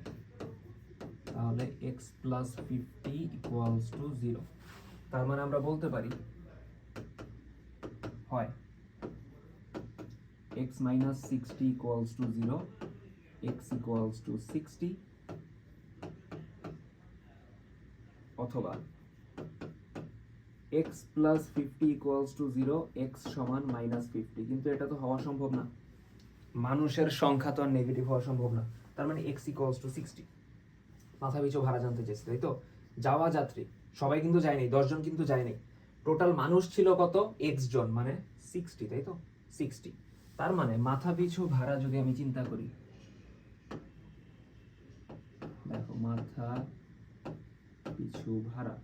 তাহলে x প্লাস 50 ইকুয়ালস টু 0। তার মানে আমরা বলতে পারি হয় x minus 60 equals to 0, x equals to 60, অথবা x plus 50 equals to 0, x সমান minus 50। কিন্তু এটা তো হওয়া সম্ভব না, মানুষের সংখ্যা তো আর নেগেটিভ হওয়া সম্ভব না। তার মানে x equals to 60। মাথা পিছু ভাড়া জানতে চেয়েছি, তাই তো? যাওয়া যাত্রী সবাই কিন্তু যায়নি, 10 জন কিন্তু যায়নি, টোটাল মানুষ ছিল কত, x জন, মানে 60, তাই তো 60। তার মানে মাথা পিছু ভাড়া যদি আমি চিন্তা করি, দেখো মাথা পিছু ভাড়া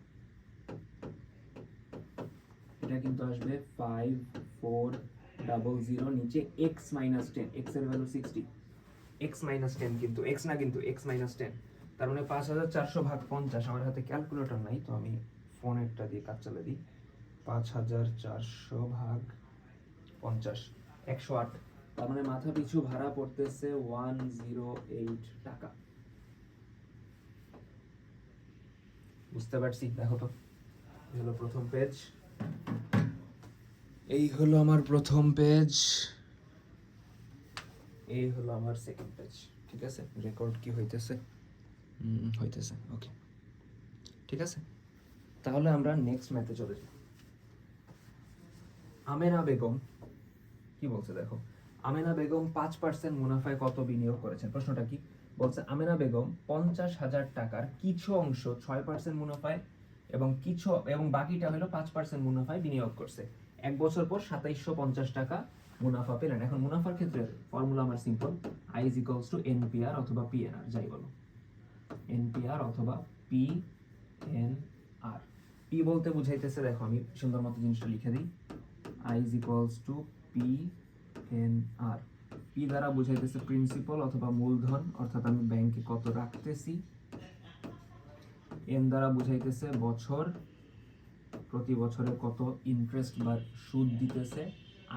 এটা কিন্তু আসবে 5400, নিচে x মাইনাস 10, x এর ভ্যালু 60, x মাইনাস 10 কিন্তু x না, কিন্তু x মাইনাস 10। তার মানে 5400 ভাগ 50, আমার হাতে ক্যালকুলেটর নাই তো আমি ফোনেরটা দিয়ে কাজ চালিয়ে দিই। 5400 ভাগ 50, 108। তার মানে মাথা পিছু ভাড়া পড়তেছে 108 টাকা। বুঝতে পারছি? দেখো তো, এই হলো প্রথম পেজ, এই হলো আমার প্রথম পেজ, এই হলো আমার সেকেন্ড পেজ। ঠিক আছে, রেকর্ড কি হইতেছে? হইতেছে, ওকে ঠিক আছে। তাহলে আমরা নেক্সট ম্যাথে চলে যাই। আমেনা বেগম কি বলছে দেখো, আমেনা বেগম 5% মুনাফায় কত বিনিয়োগ করেছেন। প্রশ্নটা কি বলছে, আমেনা বেগম 50,000 টাকার কিছু অংশ 6% মুনাফায় এবং বাকিটা হলো 5% মুনাফায় বিনিয়োগ করছে। 1 বছর পর 2750 টাকা মুনাফা পেলেন। এখন মুনাফার ক্ষেত্রে ফর্মুলা আমার simple, I is equals to NPR অথবা PNR, যাই বলো, NPR অথবা PNR। P বলতে বুঝাইতেছে, দেখো আমি সুন্দর মতো জিনিসটা লিখে দিই, I is equals to PNR। P দ্বারা বুঝাইতেছে প্রিন্সিপাল অথবা মূলধন, অর্থাৎ আমি ব্যাংকে কত রাখতেছি। N দ্বারা বুঝাইতেছে বছর, প্রতি বছরে কত ইন্টারেস্ট বা সুদ দিতেছে।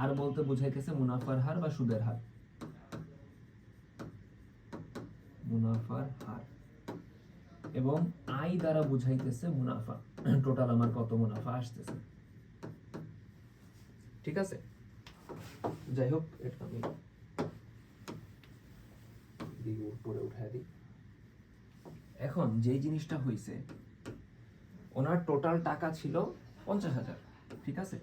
আর বলতে বুঝাইতেছে মুনাফার হার বা সুদের হার, মুনাফার হার। এবং I দ্বারা বুঝাইতেছে মুনাফা, টোটাল আমার কত মুনাফা আসতেছে। ঠিক আছে, যাই হোক এটা আমি উপরে উঠায় দিই। এখন যে জিনিসটা হইছে, ওনার টোটাল টাকা ছিল 50,000, ঠিক আছে,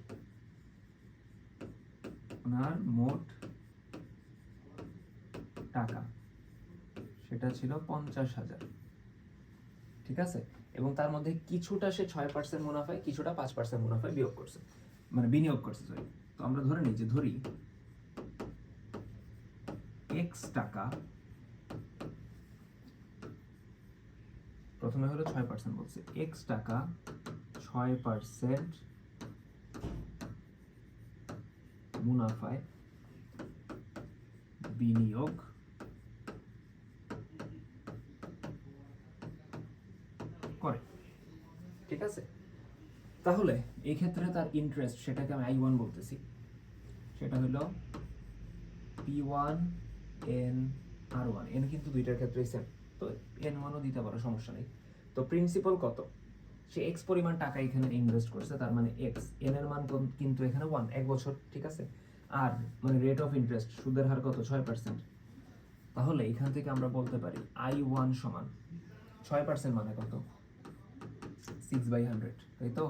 ওনার মোট টাকা সেটা ছিল 50,000, ঠিক আছে। এবং তার মধ্যে কিছুটা সে 6% মুনাফায়, কিছুটা 5% মুনাফায় বিয়োগ করছে, মানে বিনিয়োগ করছে, সরি। তো আমরা ধরে নিই যে, ধরি x টাকা, প্রথমে হলো 6% বলছে, x টাকা 6% মুনাফায় বিনিয়োগ করে, ঠিক আছে। তাহলে এই ক্ষেত্রে তার ইন্টারেস্ট, সেটাকে আমি I1 বলতেছি, সেটা হলো P1 N R1। N কিন্তু দুইটার ক্ষেত্রেই সেম, তো N1ও দিতে পারো, সমস্যা নেই। তো প্রিন্সিপাল কত, সে x পরিমাণ টাকা এখানে ইনভেস্ট করছে, তার মানে x, n এর মান কিন্তু এখানে 1, 1 বছর, ঠিক আছে। আর মানে রেট অফ ইন্টারেস্ট, সুদের হার কত, 6%। তাহলে এখান থেকে আমরা বলতে পারি I1 সমান 6% মানে কত, 6/100, তাই তো।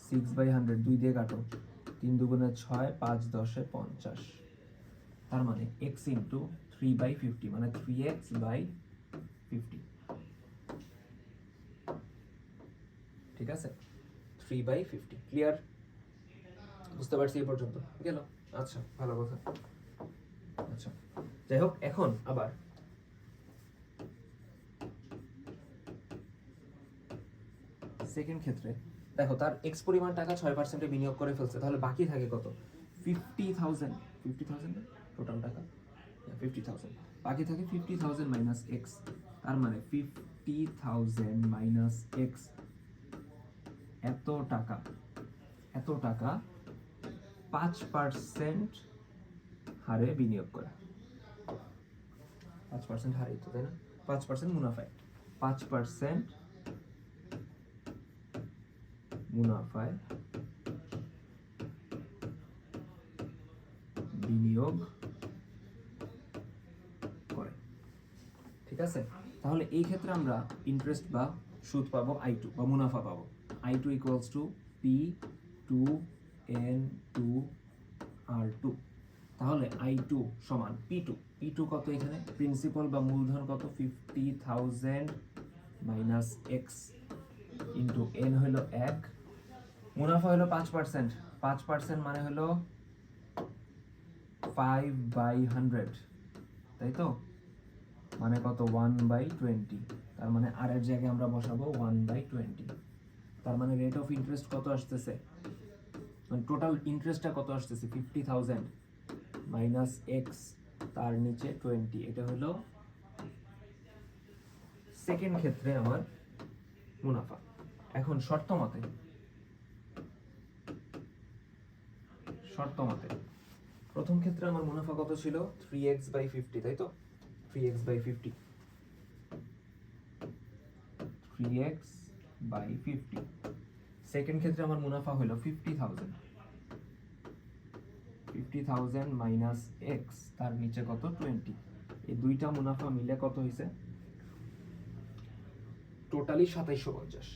6/100 2 দিয়ে কাটো, 3 দুগুণে 6, 5 10 50, তার মানে x ইন্টু 3/50 মানে 3x/50, ঠিক আছে? 3/50, ক্লিয়ার? বুঝতে পারছি এই পর্যন্ত গেল? আচ্ছা, ভালো কথা। আচ্ছা, যাই হোক, এখন আবার সেকেন্ড ক্ষেত্রে দেখো, তার এক্স পরিমাণ টাকা 6% বিনিয়োগ করে ফেলছে, তাহলে বাকি থাকে কত? 50,000। 50,000 টোটাল টাকা, 50,000 বাকি থাকে। 50,000 মাইনাস এক্স, তার মানে 50,000 মাইনাস এক্স, এত টাকা 5% হারে বিনিয়োগ করে। 5% হারে তো, তাই না? 5% মুনাফায়, 5% মুনাফায় বিনিয়োগ করে, ঠিক আছে? তাহলে এই ক্ষেত্রে আমরা ইন্টারেস্ট বা সুদ পাবো I2 বা মুনাফা পাবো। I2 equals to P2N2R2। তাহলে I2 সমান P2 কত এখানে? প্রিন্সিপাল বা মূলধন কত? 50,000 মাইনাস এক্স ইন্টু N হলো 1, মুনাফা হলো 5%, 5% মানে হলো 5/100, তাই তো? মানে কত? 1/20, তার মানে আর এর জায়গায় আমরা বসাবো 1/20। তার মানে রেট অফ ইন্টারেস্ট কত আসতেছে, মানে টোটাল ইন্টারেস্টটা কত আসতেছে? 50,000 মাইনাস এক্স, তার নিচে 20। এটা হলো সেকেন্ড ক্ষেত্রে আমার মুনাফা। এখন শর্ত মতে প্রথম ক্ষেত্রে আমার মুনাফা কত ছিল? 3x/50, তাই তো? 3x/50, 3x/50। সেকেন্ড ক্ষেত্রে আমার মুনাফা হলো 50,000 মাইনাস এক্স, তার নিচে কত? 20। এই দুইটা মুনাফা মিলে কত হয়েছে? টোটালি 2750,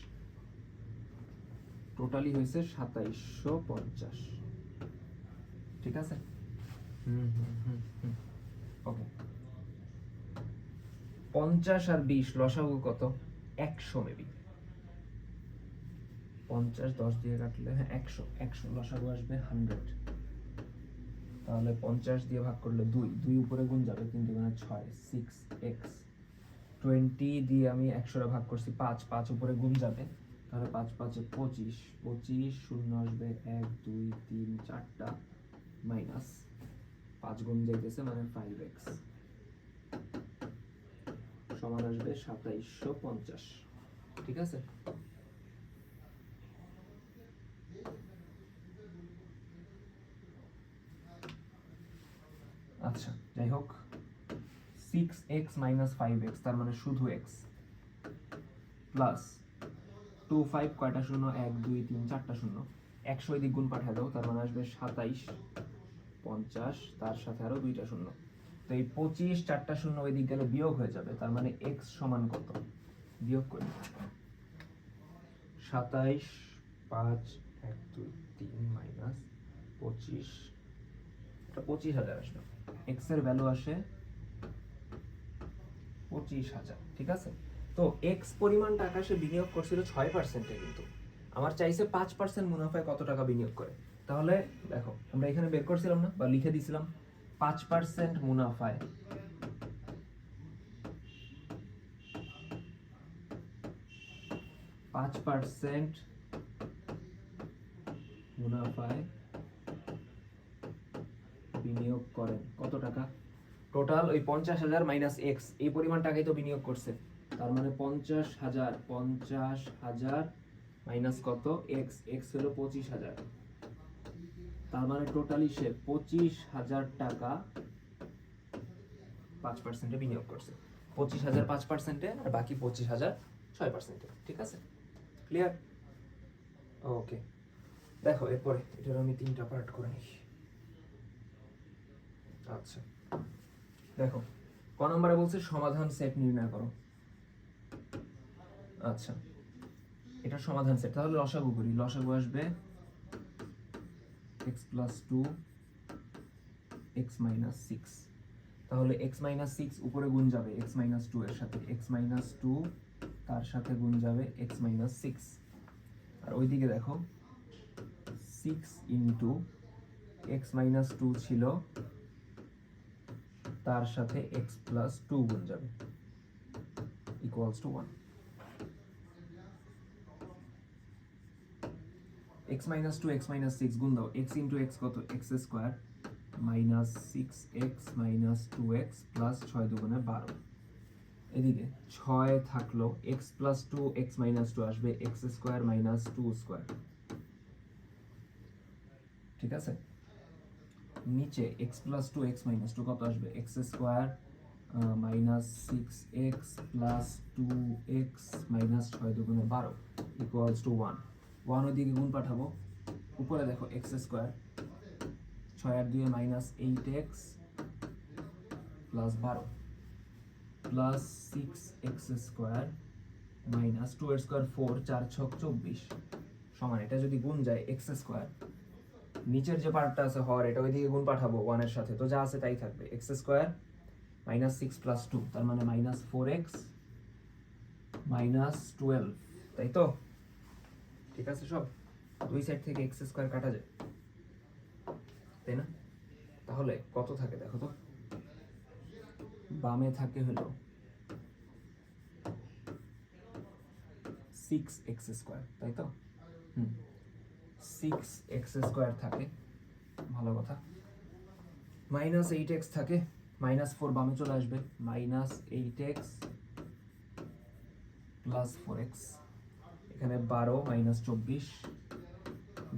টোটালি হয়েছে 2750, ঠিক আছে? ওকে, 50 আর 20 লসাগু কত? 100 মেবি। 50 10 দিয়ে কাটলে, হ্যাঁ 100 লসাগু আসবে 100। তাহলে 50 দিয়ে ভাগ করলে 2 উপরে গুণ যাবে, 3 দুগুণে 6, 6x। 20 দিয়ে আমি 100 ভাগ করছি 5 উপরে গুণ যাবে, তাহলে 5 5 25, শূন্য আসবে 1 2 3 4টা, মাইনাস 5 গুণ যাইতেছে মানে 5x, সমান আসবে 2750, ঠিক আছে? আচ্ছা, যাই হোক, 6x মাইনাস 5x, তার মানে শুধু x, প্লাস 2 5 কয়টা শূন্য? 1 2 3 4টা শূন্য, 100 দিক গুণ পাঠিয়ে দাও, তার মানে আসবে 2750, তার সাথে আরো 2টা শূন্য। তো এই 25 4টা শূন্য ওই দিক গেলে বিয়োগ হয়ে যাবে, তার মানে x সমান কত? বিয়োগ করি, 27 5 1 2 3 মাইনাস 25, এটা 25,000 আসবে। x এর ভ্যালু আসে 25,000, ঠিক আছে? তো x পরিমাণ টাকা সে বিনিয়োগ করছিল 6%, কিন্তু আমার চাইছে 5% মুনাফায় কত টাকা বিনিয়োগ করে। তাহলে দেখো, আমরা এখানে বের করছিলাম না, বা লিখে দিছিলাম, 5% মুনাফায় 5% মুনাফায় বিনিয়োগ করেন কত টাকা? টোটাল ওই 50,000 মাইনাস এক্স, এই পরিমাণ টাকাই তো বিনিয়োগ করছে, তার মানে 50,000 মাইনাস কত? এক্স হলো 25,000, তার মানে টোটালি সে 25,000 টাকা 5%-এ বিনিয়োগ করছে। 25,000 5%-এ, আর বাকি 25,000 6%-এ, ঠিক আছে? ক্লিয়ার? ওকে, দেখো এরপরে এটার আমি 3টা পার্ট করে নিই। আচ্ছা, দেখো ক নম্বরে বলছে সমাধান সেট নির্ণয় করো। আচ্ছা, এটা সমাধান সেট, তাহলে লসাগু করি। লসাগু আসবে X plus two x minus six. তাহলে এক্স মাইনাস সিক্স উপরে গুণ যাবে এক্স মাইনাস টু এর সাথে, এক্স মাইনাস টু তার সাথে গুণ যাবে এক্স মাইনাস সিক্স। আর ওইদিকে দেখো six into x minus two ছিল, তার সাথে এক্স প্লাস টু গুণ যাবে equals to 1। X minus two x minus six গুণ দাও, এক্স ইন্টু এক্স কত, x square minus six x minus two x plus ছয় দুগুণে 12। এদিকে ছয় থাকলো, x plus two x minus two আসবে x square minus two square, ঠিক আছে। নিচে x plus two x minus two কত আসবে, x square minus six X plus two x minus ছয় দুগুণে 12 ইকুয়ালস টু 1। 1 ওইদিকে গুণ পাঠাবো, উপরে দেখো এক্স স্কোয়ার, ছয় আর দুয়ে minus eight X plus 12 plus six X square minus two এর স্কোয়ার ফোর, চার ছক 24 সমান, এটা যদি গুণ যায় এক্স স্কোয়ার, নিচের যে পার্টটা আছে হর এটা ওইদিকে গুণ পাঠাবো 1 এর সাথে, তো যা আছে তাই থাকবে, X square minus six plus two তার মানে মাইনাস ফোর এক্স মাইনাস 12, তাই তো? ঠিক আছে, সব দুই সাইড থেকে এক্স স্কোয়ার কাটা যায়, তাই না? তাহলে কত থাকে দেখো তো, বামে থাকে হলো সিক্স এক্স স্কোয়ার, তাই তো? সিক্স এক্স স্কোয়ার থাকে, ভালো কথা। মাইনাস এইট এক্স থাকে, মাইনাস ফোর বামে চলে আসবে, minus eight X plus four x, এখানে 12 মাইনাস 24,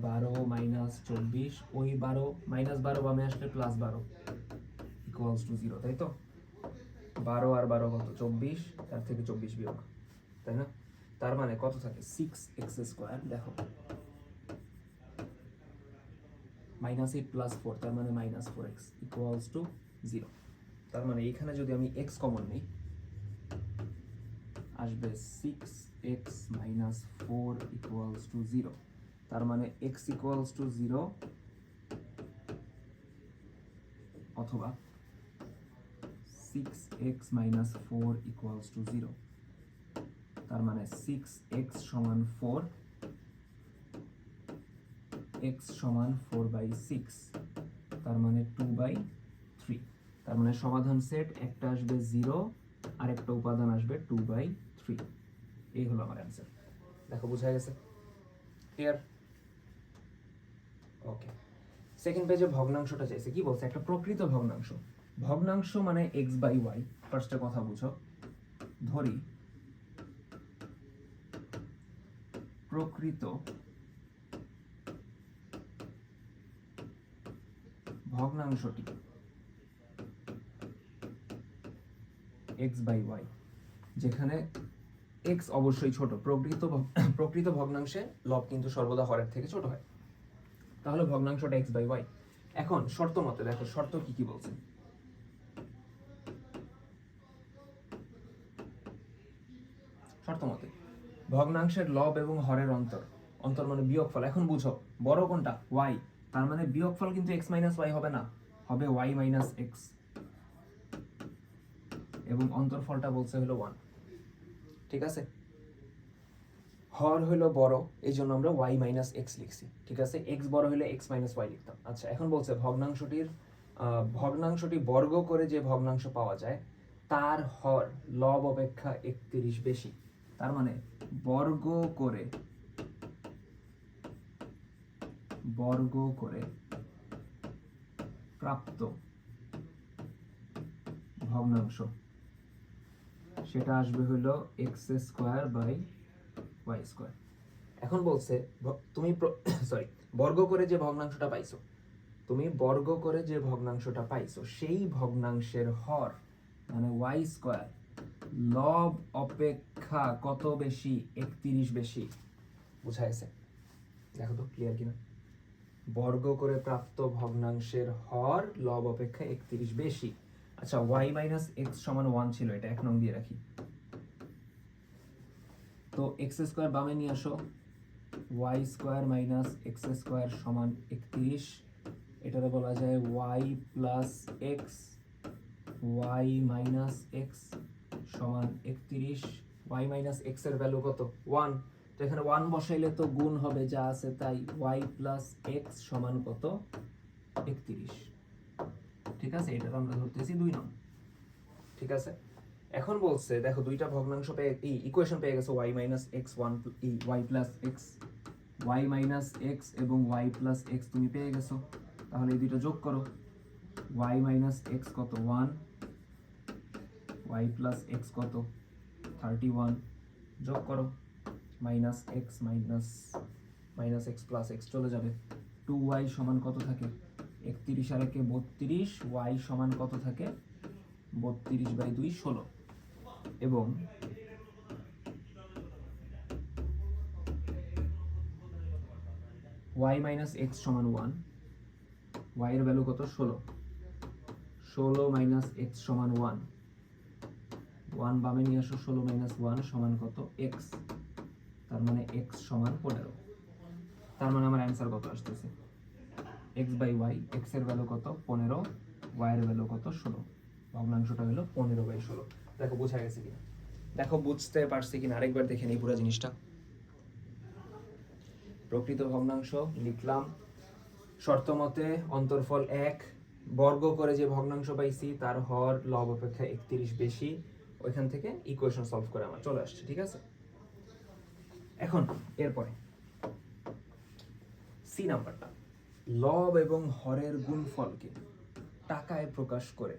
12 মাইনাস 24, ওই 12 মাইনাস 12 বামে আসলে প্লাস 12 ইকুয়ালস টু 0, তাই তো? 12 আর 12 কত, 24, তার থেকে 24 বিয়োগ, তাই না? তার মানে কত থাকে, সিক্স এক্স স্কোয়ার, দেখো মাইনাস এইট প্লাস ফোর তার মানে minus four x equals to 0। তার মানে এখানে যদি আমি এক্স কমন নিই আসবে six x minus four equals to 0। তার মানে এক্স ইকুয়ালস টু 0 অথবা six x minus four equals to 0। তার মানে সিক্স এক্স সমান ফোর, এক্স সমান 4/6, তার মানে 2/3। তার মানে সমাধান সেট একটা আসবে 0 আর একটা উপাদান আসবে 2/3। এই হলো আমার অ্যান্সার। দেখো বোঝা গেছে, ক্লিয়ার? ওকে, সেকেন্ড পেজে ভগ্নাংশটা চাইছে, কি বলছে, একটা প্রকৃত ভগ্নাংশ। ভগ্নাংশ মানে x/y, ফার্স্টে কথা বুঝো। ধরি প্রকৃত ভগ্নাংশটি x/y, যেখানে x অবশ্যই ছোট। প্রকৃত ভগ্নাংশে লব কিন্তু সর্বদা হরের থেকে ছোট হয়, তাহলে ভগ্নাংশটা x/y। এখন শর্ত মতে দেখো, শর্ত কি কি বলছে। শর্ত মতে ভগ্নাংশের লব এবং হরের অন্তর, অন্তর মানে বিয়োগফল। এখন বুঝো বড় কোনটা, y, তার মানে বিয়োগফল কিন্তু x মাইনাস y হবে না, হবে y মাইনাস x, এবং অন্তরফলটা বলছে হলো 1, ঠিক আছে? হর হলো বড়, এই জন্য আমরা y মাইনাস x লিখছি, ঠিক আছে? x বড় হলে x মাইনাস y লিখতাম। আচ্ছা, এখন বলছে ভগ্নাংশটি বর্গ করে যে ভগ্নাংশ পাওয়া যায় তার হর লব অপেক্ষা 31 বেশি। তার মানে বর্গ করে প্রাপ্ত ভগ্নাংশ সেটা আসবে হলো x² / y²। এখন বলছে তুমি বর্গ করে যে ভগ্নাংশটা পাইছো, সেই ভগ্নাংশের হর মানে y² লব অপেক্ষা কত বেশি, 31 বেশি। বুঝাইছে? দেখো তো ক্লিয়ার কিনা। বর্গ করে প্রাপ্ত ভগ্নাংশের হর লব অপেক্ষা 31 বেশি। আচ্ছা, y মাইনাস এক্স সমান 1 ছিল, এটা 1 নং দিয়ে রাখি। তো x² বামে নিয়ে আসো, Y square minus X square সমান 31, এটারে বলা যায় Y plus X Y minus X সমান 31। ওয়াই মাইনাস এক্স এর ভ্যালু কত? 1। তো এখানে 1 বসাইলে তো গুণ হবে যা আছে তাই, ওয়াই প্লাস এক্স সমান কত? 31। ঠিক আছে, এটা আমরা ধরতেছি 2 নং। ঠিক আছে, এখন বলছে দেখো দুইটা ভগ্নাংশ পেয়ে ইকুয়েশন পেয়ে গেছে y minus x one y plus x, y minus x এবং y প্লাস এক্স তুমি পেয়ে গেছো। তাহলে এই দুইটা যোগ করো, y মাইনাস এক্স কত? 1, y প্লাস এক্স কত? 31, যোগ করো, minus x minus x plus x চলে যাবে, 2y সমান কত থাকে? 31 আর 1 32, y সমান কত থাকে? 32/2 16। এবং y মাইনাস এক্স সমান 1, y এর ভ্যালু কত? 16, 16 মাইনাস এক্স সমান 1, 1 বামে নিয়ে আসো, 16 মাইনাস 1 সমান কত? x, তার মানে x সমান 15। তার মানে আমার অ্যান্সার কত আসতেছে? x/y, x এর ভ্যালু কত? 15, y এর ভ্যালু কত? 16। ভগ্নাংশটা হলো 15/16। দেখো বোঝা গেছে কিনা, দেখো বুঝতে পারছি কিনা, আরেকবার দেখে নিই পুরো জিনিসটা। প্রকৃত ভগ্নাংশ লিখলাম, শর্ত মতে অন্তর্ফল 1, বর্গ করে যে ভগ্নাংশ পাইছি তার হর লব অপেক্ষা 31 বেশি, ওইখান থেকে ইকুয়েশন সলভ করে আমার চলে আসছে। ঠিক আছে, এখন এরপরে সি নাম্বারটা, লব এবং হরের গুণফলকে টাকায় প্রকাশ করে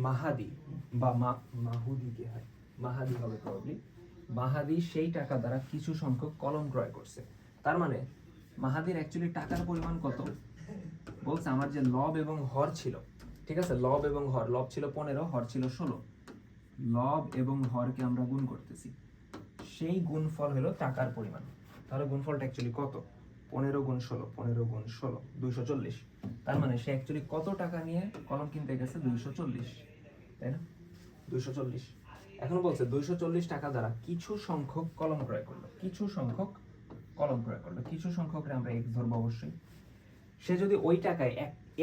মাহাদি বা মাহুদিকে হয়, মাহাদি হবে প্রবাবলি, মাহাদি সেই টাকা দ্বারা কিছু সংখ্যক কলম ক্রয় করছে। তার মানে মাহাদির অ্যাকচুয়ালি টাকার পরিমাণ কত? বলছে আমার যে লব এবং হর ছিল, ঠিক আছে, লব এবং হর, লব ছিল 15, হর ছিল 16, লব এবং হরকে আমরা গুণ করতেছি, সেই গুণফল হলো টাকার পরিমাণ। তাহলে গুণফলটা অ্যাকচুয়ালি কত? 15 গুণ 16, 15 গুণ 16 240। তার মানে সে অ্যাকচুয়ালি কত টাকা নিয়ে কলম কিনতে গেছে? 240, তাই না? 240। এখন বলছে 240 টাকা দ্বারা কিছু সংখ্যক কলম ক্রয় করলো, কিছু সংখ্যক কলম ক্রয় করলো, কিছু সংখ্যকরে আমরা x ধরবো অবশ্যই। সে যদি ওই টাকায়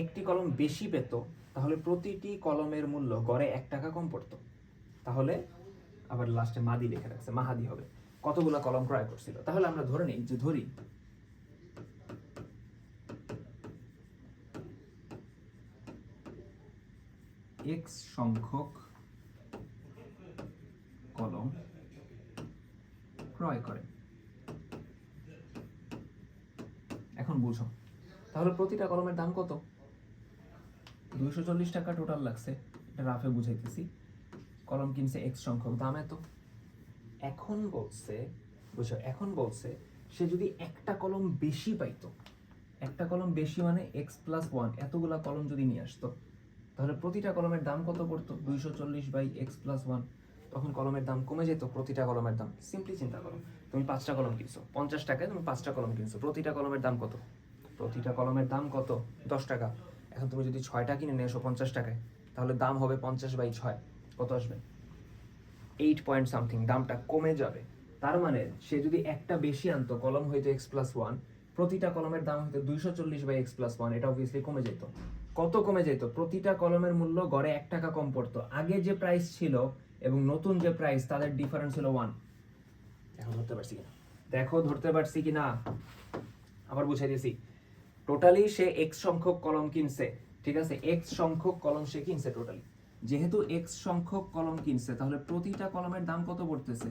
একটি কলম বেশি পেত, তাহলে প্রতিটি কলমের মূল্য গড়ে 1 টাকা কম পড়তো। তাহলে আবার লাস্টে মাদি লিখে রাখছে, মাহাদি হবে কতগুলা কলম ক্রয় করছিল। তাহলে আমরা ধরে নিই যে ধরি x সংখ্যক কলম ক্রয় করে। এখন বুঝো, তাহলে প্রতিটা কলমের দাম কত? 240 টাকা টোটাল লাগছে, এটা রাফে বুঝাইতেছি। কলম কিনছে x সংখ্যক, দাম এত। এখন বলছে বুঝো, এখন বলছে সে যদি একটা কলম বেশি পাইতো, একটা কলম বেশি মানে x+1, এতগুলা কলম যদি নিয়ে আসতো, তাহলে প্রতিটা কলমের দাম কত পড়তো? 240/x+1। তখন কলমের দাম কমে যেত, প্রতিটা কলমের দাম। সিম্পলি চিন্তা করো, তুমি 5টা কলম কিনছো, 50 টাকায় তুমি 5টা কলম কিনছো, প্রতিটা কলমের দাম কত? প্রতিটা কলমের দাম কত? 10 টাকা। এখন তুমি যদি 6টা কিনে নিয়ে এসো 50 টাকায়, তাহলে দাম হবে 50/6, কত আসবে? 8 পয়েন্ট সামথিং, দামটা কমে যাবে। তার মানে সে যদি একটা বেশি আনতো, কলম হইতো x+1, প্রতিটা কলমের দাম হইতো 240/x+1, এটা অবভিয়াসলি কমে যেত। কত কমে যেত? প্রতিটা কলমের মূল্য গড়ে 1 টাকা কম পড়তো। আগে যে প্রাইস ছিল এবং নতুন যে প্রাইস, তাদের ডিফারেন্স হলো 1। এখন ধরতে পারছি কিনা দেখো, ধরতে পারছি কিনা আবার বুঝাই দিয়েছি। টোটালি সে x সংখ্যক কলম কিনছে, ঠিক আছে, x সংখ্যক কলম সে কিনছে টোটালি। যেহেতু x সংখ্যক কলম কিনছে, তাহলে প্রতিটা কলমের দাম কত পড়তেছে?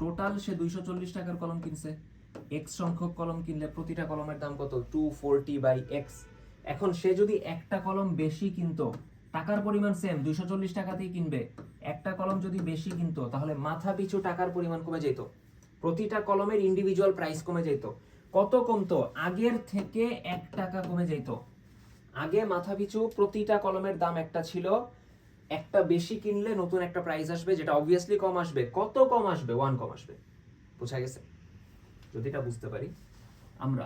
টোটাল সে 240 টাকার কলম কিনছে, x সংখ্যক কলম কিনলে প্রতিটা কলমের দাম কত? 240/x। এখন সে যদি একটা কলম বেশি কিনতো, টাকার পরিমাণ সেম, 240 টাকাতেই কিনবে, একটা কলম যদি বেশি কিনতো, তাহলে মাথা পিছু টাকার পরিমাণ কমে যেত, প্রতিটা কলমের ইন্ডিভিজুয়াল প্রাইস কমে যেত। কত কমতো? আগের থেকে 1 টাকা কমে যেত। আগে মাথা পিছু প্রতিটা কলমের দাম একটা ছিল, একটা বেশি কিনলে নতুন একটা প্রাইস আসবে, যেটা অবভিয়াসলি কম আসবে। কত কম আসবে? 1 কম আসবে। বুঝা গেছে? যদি এটা বুঝতে পারি, আমরা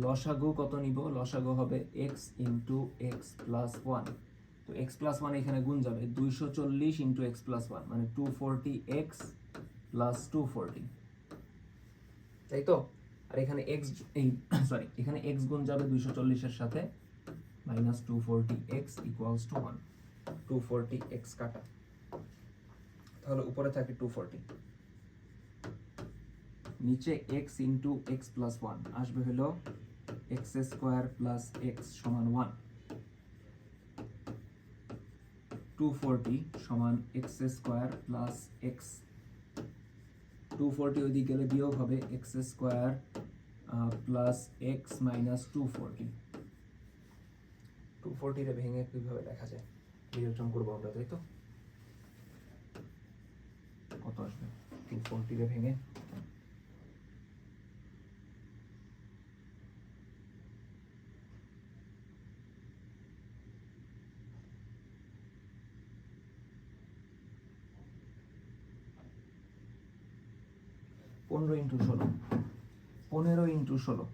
লসাগু কত নিব? লসাগু হবে x × x+1। তো x+1 এখানে গুণ যাবে, 240 × x+1 মানে 240x + 240। তাই তো। আর এখানে এক্স এখানে এক্স গুণ যাবে 240 সাথে, minus 240x equals to 1, 240x কাটা, তাহলে উপরে থাকে 240, নিচে x ইন্টু এক্স প্লাস 1 আসবে হলো এক্স স্কোয়ার প্লাস এক্স সমান 1, 240 সমান এক্স স্কোয়ার প্লাস এক্স, 240 ওইদিকে গেলে বিয়োগ হবে x square plus x minus 240, 240 রে ভেঙে কিভাবে লেখা যায় বিয়োজন করবো আমরা, তাই তো। কত আসবে 240 রে ভেঙে, পনেরো ইন্টু 16, 15 ইন্টু 16,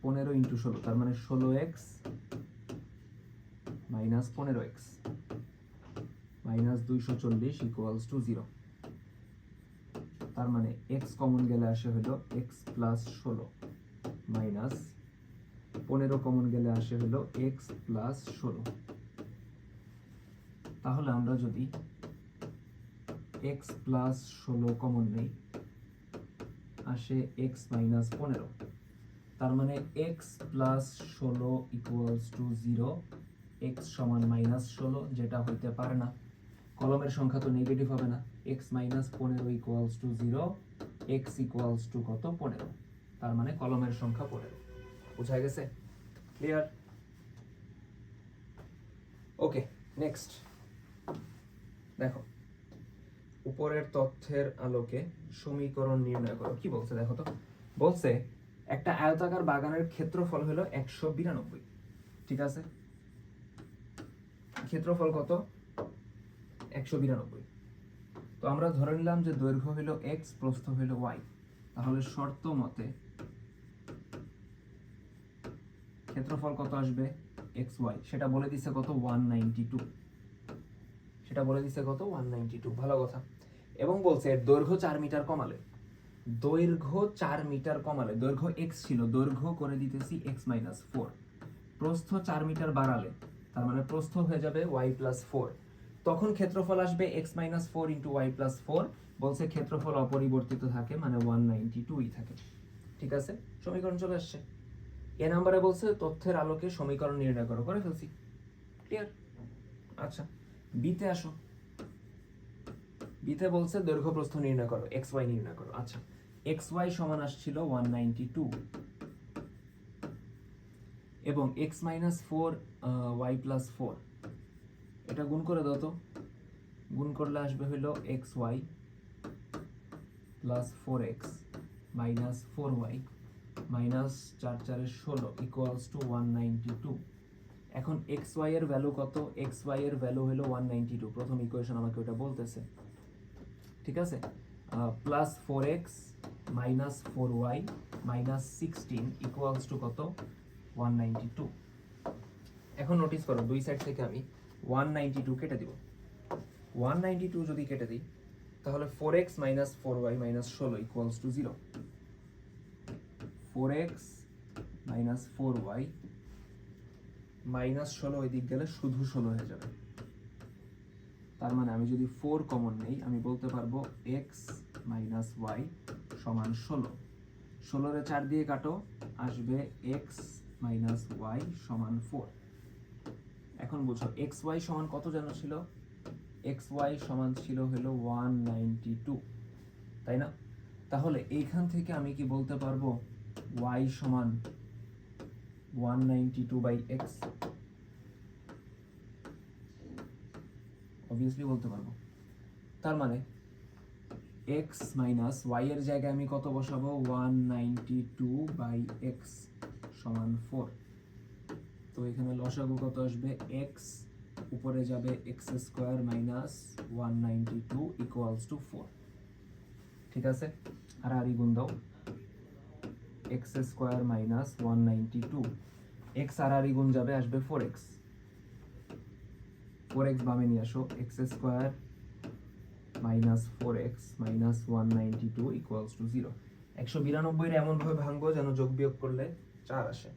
15 ইন্টু 16, তার মানে 16x minus 15x minus 240 equals to 0, তার মানে x কমন গেলে আসে হলো x প্লাস 16 মাইনাস 15 কমন গেলে আসে হলো x প্লাস 16, তাহলে আমরা যদি x প্লাস 16 কমন নেই আসে x মাইনাস 15, তার মানে x plus 16 equals to 0, x সমান মাইনাস 16, যেটা হইতে পারে না, কলমের সংখ্যা তো নেগেটিভ হবে না, x minus 15 equals to 0, x equals to কত 15, তার মানে কলমের সংখ্যা 15, বুঝা গেছে, ক্লিয়ার। ওকে, নেক্সট দেখো, উপরের তথ্যের আলোকে সমীকরণ নির্ণয় করো। কি বলছে দেখো তো, বলছে একটা আয়তাকার বাগানের ক্ষেত্রফল হলো 192, ঠিক আছে, ক্ষেত্রফল কত 192, তো আমরা ধরে নিলাম যে দৈর্ঘ্য হলো x, প্রস্থ হলো y, তাহলে শর্ত মতে ক্ষেত্রফল কত আসবে xy, সেটা বলে দিছে কত 192, সেটা বলে দিছে কত 192, ভালো কথা। এবং বলছে এর দৈর্ঘ্য 4 মিটার কমালে, দৈর্ঘ্য 4 মিটার কমালে, দৈর্ঘ্য x ছিল, দৈর্ঘ্য করে দিতেছি x মাইনাস 4, প্রস্থ 4 মিটার বাড়ালে, তার মানে প্রস্থ হয়ে যাবে y প্লাস 4, তখন ক্ষেত্রফল আসবে x minus 4 into y plus 4, বলছে ক্ষেত্রফল অপরিবর্তিত থাকে, মানে 192ই থাকে, ঠিক আছে, সমীকরণ চলে আসছে। এ নাম্বারে বলছে তথ্যের আলোকে সমীকরণ নির্ণয় করো, করে ফেলছি, ক্লিয়ার। আচ্ছা, বিতে আসো, বিতে বলছে দৈর্ঘ্য প্রস্থ নির্ণয় করো, xy নির্ণয় করো। আচ্ছা, xy সমান আসছিল 192 এবং x মাইনাস 4 y প্লাস 4, এটা গুণ করে দাও তো, গুণ করলে আসবে হলো xy plus 4x minus 4y minus 4 4 16 equals to 192। এখন xy এর ভ্যালু কত, xy এর ভ্যালু হলো 192, প্রথম ইকুয়েশন আমাকে ওটা বলতেছে, ঠিক আছে, plus 4x minus 4y minus 16 equals to কত 192। এখন নোটিস করো, দুই সাইড থেকে আমি 192 কেটে দিব, 192 যদি কেটে দিই তাহলে 4x minus 4y minus 16 equals to 0, 4x minus 4y minus 16 ওই দিক গেলে শুধু 16 হয়ে যাবে, তার মানে আমি যদি 4 কমন নেই আমি বলতে পারবো x মাইনাস y সমান 16, 16 রে 4 দিয়ে কাটো, আসবে x মাইনাস y সমান 4। এখন বুঝো xy সমান কত জানো ছিল, xy সমান ছিল হলো 192, তাই না, তাহলে এইখান থেকে আমি কি বলতে পারবো y সমান 192 বাই x, অবভিয়াসলি বলতে পারবো, তার মানে x মাইনাস y এর জায়গায় আমি কত বসাবো 192 বাই x সমান 4, তো এখানে লসাগু কত আসবে x উপরে যাবে x square minus 192 equals to 4, ঠিক আছে, আর আর গুণ দাও x স্কয়ার মাইনাস 192, x আর আর গুণ যাবে আসবে 4x, 4x বামে নিয়ে আসো, x square minus 4x minus 192 equals to 0। 192 এর এমন ভাবে ভাঙবো যেন যোগ বিয়োগ করলে 4 আসে।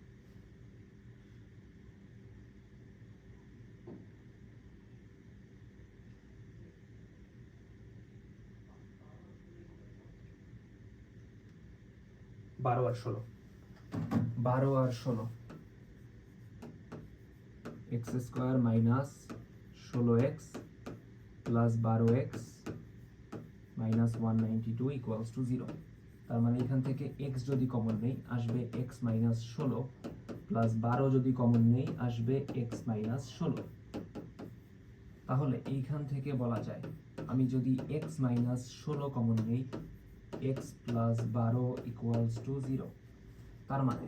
বারো আর 16 x square minus 16x plus 12x minus 192 equals to 0। তার মানে এখান থেকে x যদি কমন নেই আসবে x মাইনাস 16 প্লাস 12 যদি কমন নেই আসবে x মাইনাস 16। তাহলে এইখান থেকে বলা যায় আমি যদি x মাইনাস 16 কমন নেই x প্লাস 12 ইকুয়ালস টু 0। তার মানে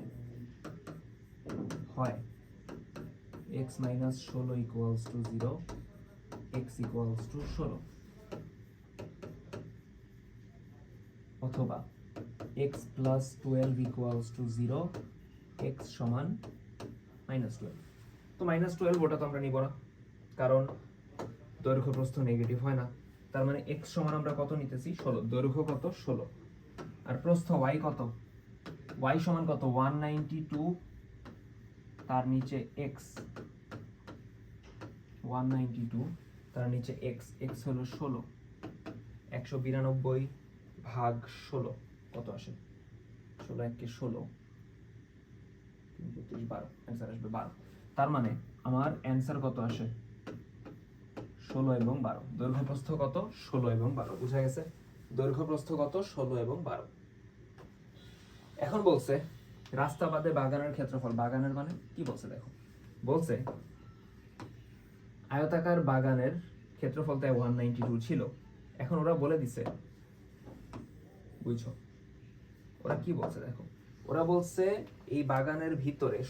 হয় x minus 16 equals to 0, x equals to 16, অথবা x plus 12 equals to 0, x সমান মাইনাস 12। তো মাইনাস 12 ওটা তো আমরা নিব না, কারণ দৈর্ঘ্য প্রস্থ নেগেটিভ হয় না। তার মানে x সমান আমরা কত নিতেছি 16, দৈর্ঘ্য কত 16 আর প্রস্থ y কত, y সমান কত 192, তার নিচে x 192, তার নিচে x, x হলো 16, 192 ভাগ 16 কত আসে, 16 একে 16, 3 12, অ্যান্সার আসবে 12। তার মানে আমার অ্যান্সার কত আসে 16 এবং 12। দৈর্ঘ্য প্রস্থ কত 16 এবং 12, বুঝা গেছে? দৈর্ঘ্য প্রস্থ কত 16 এবং 12। এখন বলছে রাস্তা বাদে বাগানের ক্ষেত্রফল। বাগানের মানে কি বলছে দেখো, বলছে আয়তাকার বাগানের ক্ষেত্রফল তাই 192 ছিল। এখন ওরা বলে দিছে, বুঝছো ওরা কি বলছে দেখো, ওরা বলছে এই বাগানের ভিতরে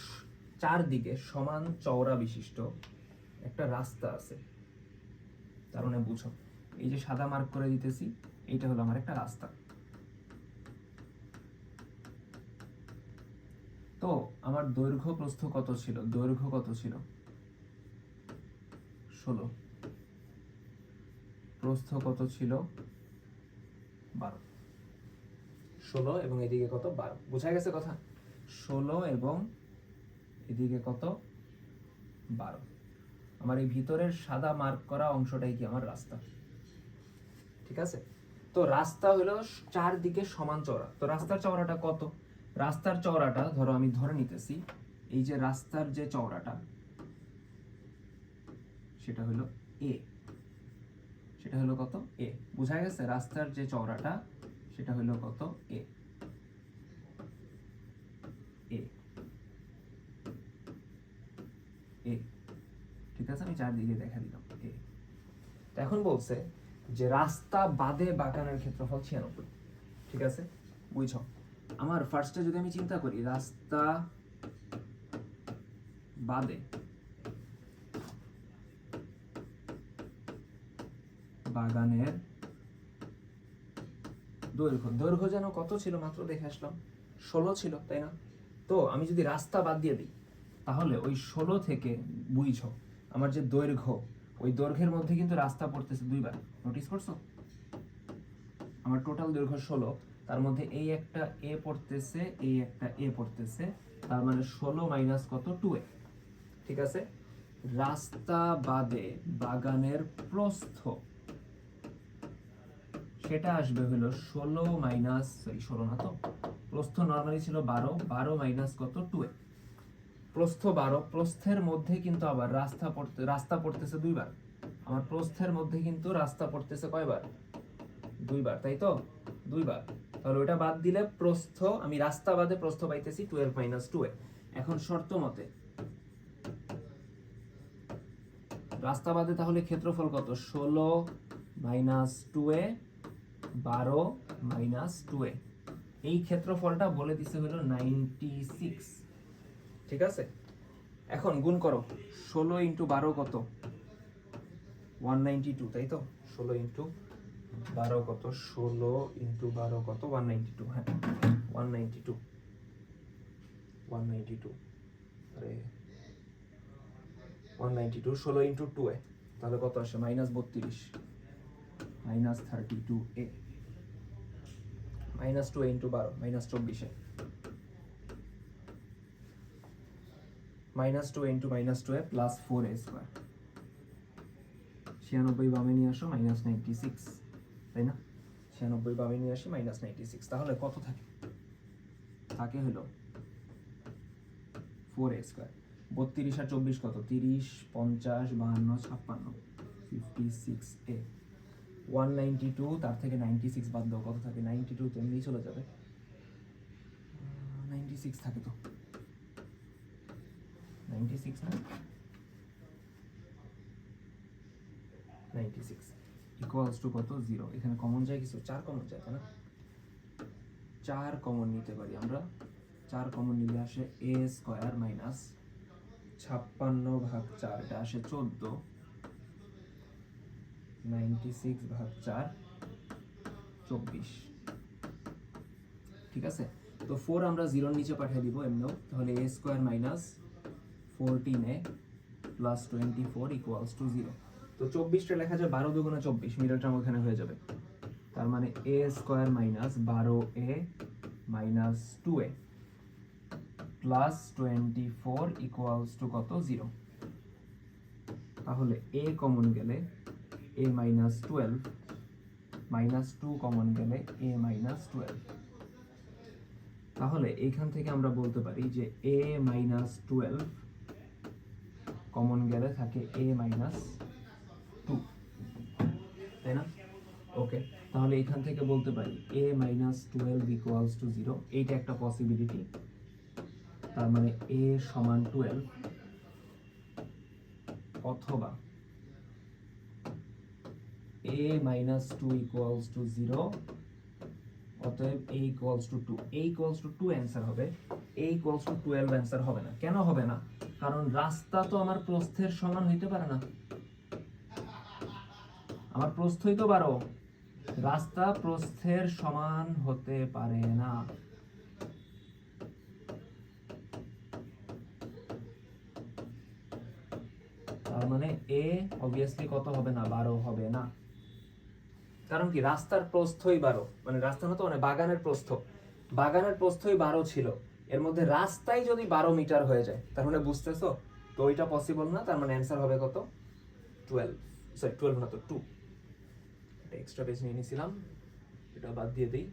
চারদিকে সমান চওড়া বিশিষ্ট একটা রাস্তা আছে। তার মানে বুঝো এই যে সাদা মার্ক করে দিতেছি এইটা হলো আমার একটা রাস্তা। তো আমার দৈর্ঘ্য প্রস্থ কত ছিল, দৈর্ঘ্য কত ছিল 16, প্রস্থ কত ছিল 12, 16 এবং এদিকে কত 12, বোঝা গেছে কথা? 16 এবং এদিকে কত 12। আমার এই ভিতরের সাদা মার্ক করা অংশটাই কি আমার রাস্তা, ঠিক আছে? তো রাস্তা হলো চারদিকে সমান চওড়া। তো রাস্তার চওড়াটা কত? রাস্তার চওড়াটা ধরো আমি ধরে নিতেছি এই যে রাস্তার যে চওড়াটা সেটা হলো a, সেটা হলো কত a, বোঝা গেছে? রাস্তার যে চওড়াটা সেটা হলো কত a, a, a, ঠিক আছে? আমি চারদিকে দেখা দিলাম a। এখন বলছে যে রাস্তা বাদে বাগানের ক্ষেত্রফল 96, ঠিক আছে? বুঝছো? আমার ফার্স্টে যদি আমি চিন্তা করি রাস্তা বাদে বাগানের দৈর্ঘ্য, দৈর্ঘ্য যেন কত ছিল মাত্র দেখে আসলাম 16 ছিল, তাই না? তো আমি যদি রাস্তা বাদ দিয়ে দিই তাহলে ওই 16 থেকে বুঝছো আমার যে দৈর্ঘ্য, ওই দৈর্ঘ্যের মধ্যে কিন্তু রাস্তা পড়তেছে দুইবার, নোটিস করছো? আমার টোটাল দৈর্ঘ্য 16, তার মধ্যে এই একটা a পড়তেছে, এই একটা a পড়তেছে, তার মানে 16 মাইনাস কত 2a, ঠিক আছে? রাস্তা বাদে বাগানের প্রস্থ সেটা আসবে হলো 16 মাইনাস 16 না, তো প্রস্থ নরমালি ছিল 12, 12 মাইনাস কত 2a, প্রস্থ 12, প্রস্থের মধ্যে কিন্তু আবার রাস্তা পড়তেছে দুইবার। আমার প্রস্থের মধ্যে কিন্তু রাস্তা পড়তেছে কয়বার, দুইবার, তাই তো? দুইবার। তাহলে ওটা বাদ দিলে প্রস্থ, আমি রাস্তা বাদে প্রস্থ পাইতেছি 12 মাইনাস 2a। এখন শর্ত মতে রাস্তা বাদে তাহলে ক্ষেত্রফল কত, 16 মাইনাস 2a, 12 মাইনাস 2a। এই ক্ষেত্রফলটা বলে দিছে হলো 96, ঠিক আছে? এখন গুণ করো, 16 ইন্টু 12 কত 192, তাই তো? 16 ইন্টু 12 কত, 16 ইন্টু 12 কত 192, হ্যাঁ 192, 192, আরে 192, 16 ইন্টু 2a তাহলে কত আসে -32, minus 32a minus 2a into 12 minus 24 minus 2a into minus 2a plus 4a square 96 বামে নিয়ে আসো মাইনাস 96, তাই না? 96 বামে নিয়ে আসি মাইনাস 96, তাহলে কত থাকে? থাকে হলো 4a স্কোয়ার। 32 আর 24 কত? 30, 50, 52, 56, 56a 192, তার থেকে 96 বাদ দাও, কত থাকে? 92 তো এমনিই চলে যাবে, 96 থাকে তো, 96 না, 96 ইকুয়ালস টু কত? 0। এখানে কমন যায় কিছু? 4 কমন যায়, তাই না? 4 কমন নিতে পারি আমরা। 4 কমন নিলে আসে a স্কোয়ার মাইনাস 56 ভাগ 4, এটা আসে 14, 96 ভাগ 4 24, ঠিক আছে? তো 4 আমরা 0 নিচে পাঠিয়ে দিব এমনিও, তাহলে a square minus 14a plus 24 equals to 0। তো 24টা লেখা যায় 12 দুগুণে 24, মিডল টার্ম ওখানে হয়ে যাবে, তার মানে a square minus 12a minus 2a plus 24 equals to কত? 0। তাহলে a কমন গেলে a মাইনাস 12, মাইনাস 2 কমন গেলে a মাইনাস 12, তাহলে এইখান থেকে আমরা বলতে পারি যে a মাইনাস 12 কমন গেলে থাকে a মাইনাস 2, তাই না? ওকে, তাহলে এখান থেকে বলতে পারি a মাইনাস 12 ইকুয়ালস টু 0, এইটা একটা পসিবিলিটি। তার মানে a সমান 12 অথবা a মাইনাস 2 ইকুয়ালস টু 0, অতএব a equals to 2। a equals to 2 answer হবে, a ইকুয়ালস টু 12 অ্যান্সার হবে না। কেন হবে না? কারণ রাস্তা তো আমার প্রস্থের সমান হইতে পারে না, আমার প্রস্থই তো 12, রাস্তা প্রস্থের সমান হতে পারে না। তার মানে a অবভিয়াসলি কত হবে না? 12 হবে না। কারণ কি? রাস্তার প্রস্থই 12, মানে রাস্তা না তো, মানে বাগানের প্রস্থ, বাগানের প্রস্থই 12 ছিল, এর মধ্যে রাস্তাই যদি 12 মিটার হয়ে যায়, তার মানে বুঝতেছো তো ওইটা পসিবল না। তার মানে অ্যান্সার হবে কত? 12, সরি 12 না তো 2। এটা এক্সট্রা পেজ নিয়ে নিয়েছিলাম, এটা বাদ দিয়ে দিই।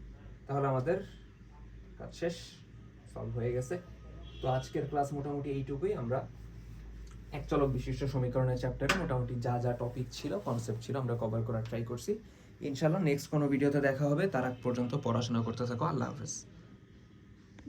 তাহলে আমাদের কাজ শেষ, সলভ হয়ে গেছে। তো আজকের ক্লাস মোটামুটি এইটুকুই। আমরা এক চলক বিশিষ্ট সমীকরণের চ্যাপ্টারে মোটামুটি যা যা টপিক ছিল, কনসেপ্ট ছিল, আমরা কভার করার ট্রাই করছি। ইনশাআল্লাহ নেক্সট কোনো ভিডিওতে দেখা হবে। তার আগ পর্যন্ত পড়াশোনা করতে থাকো। আল্লাহ হাফেজ।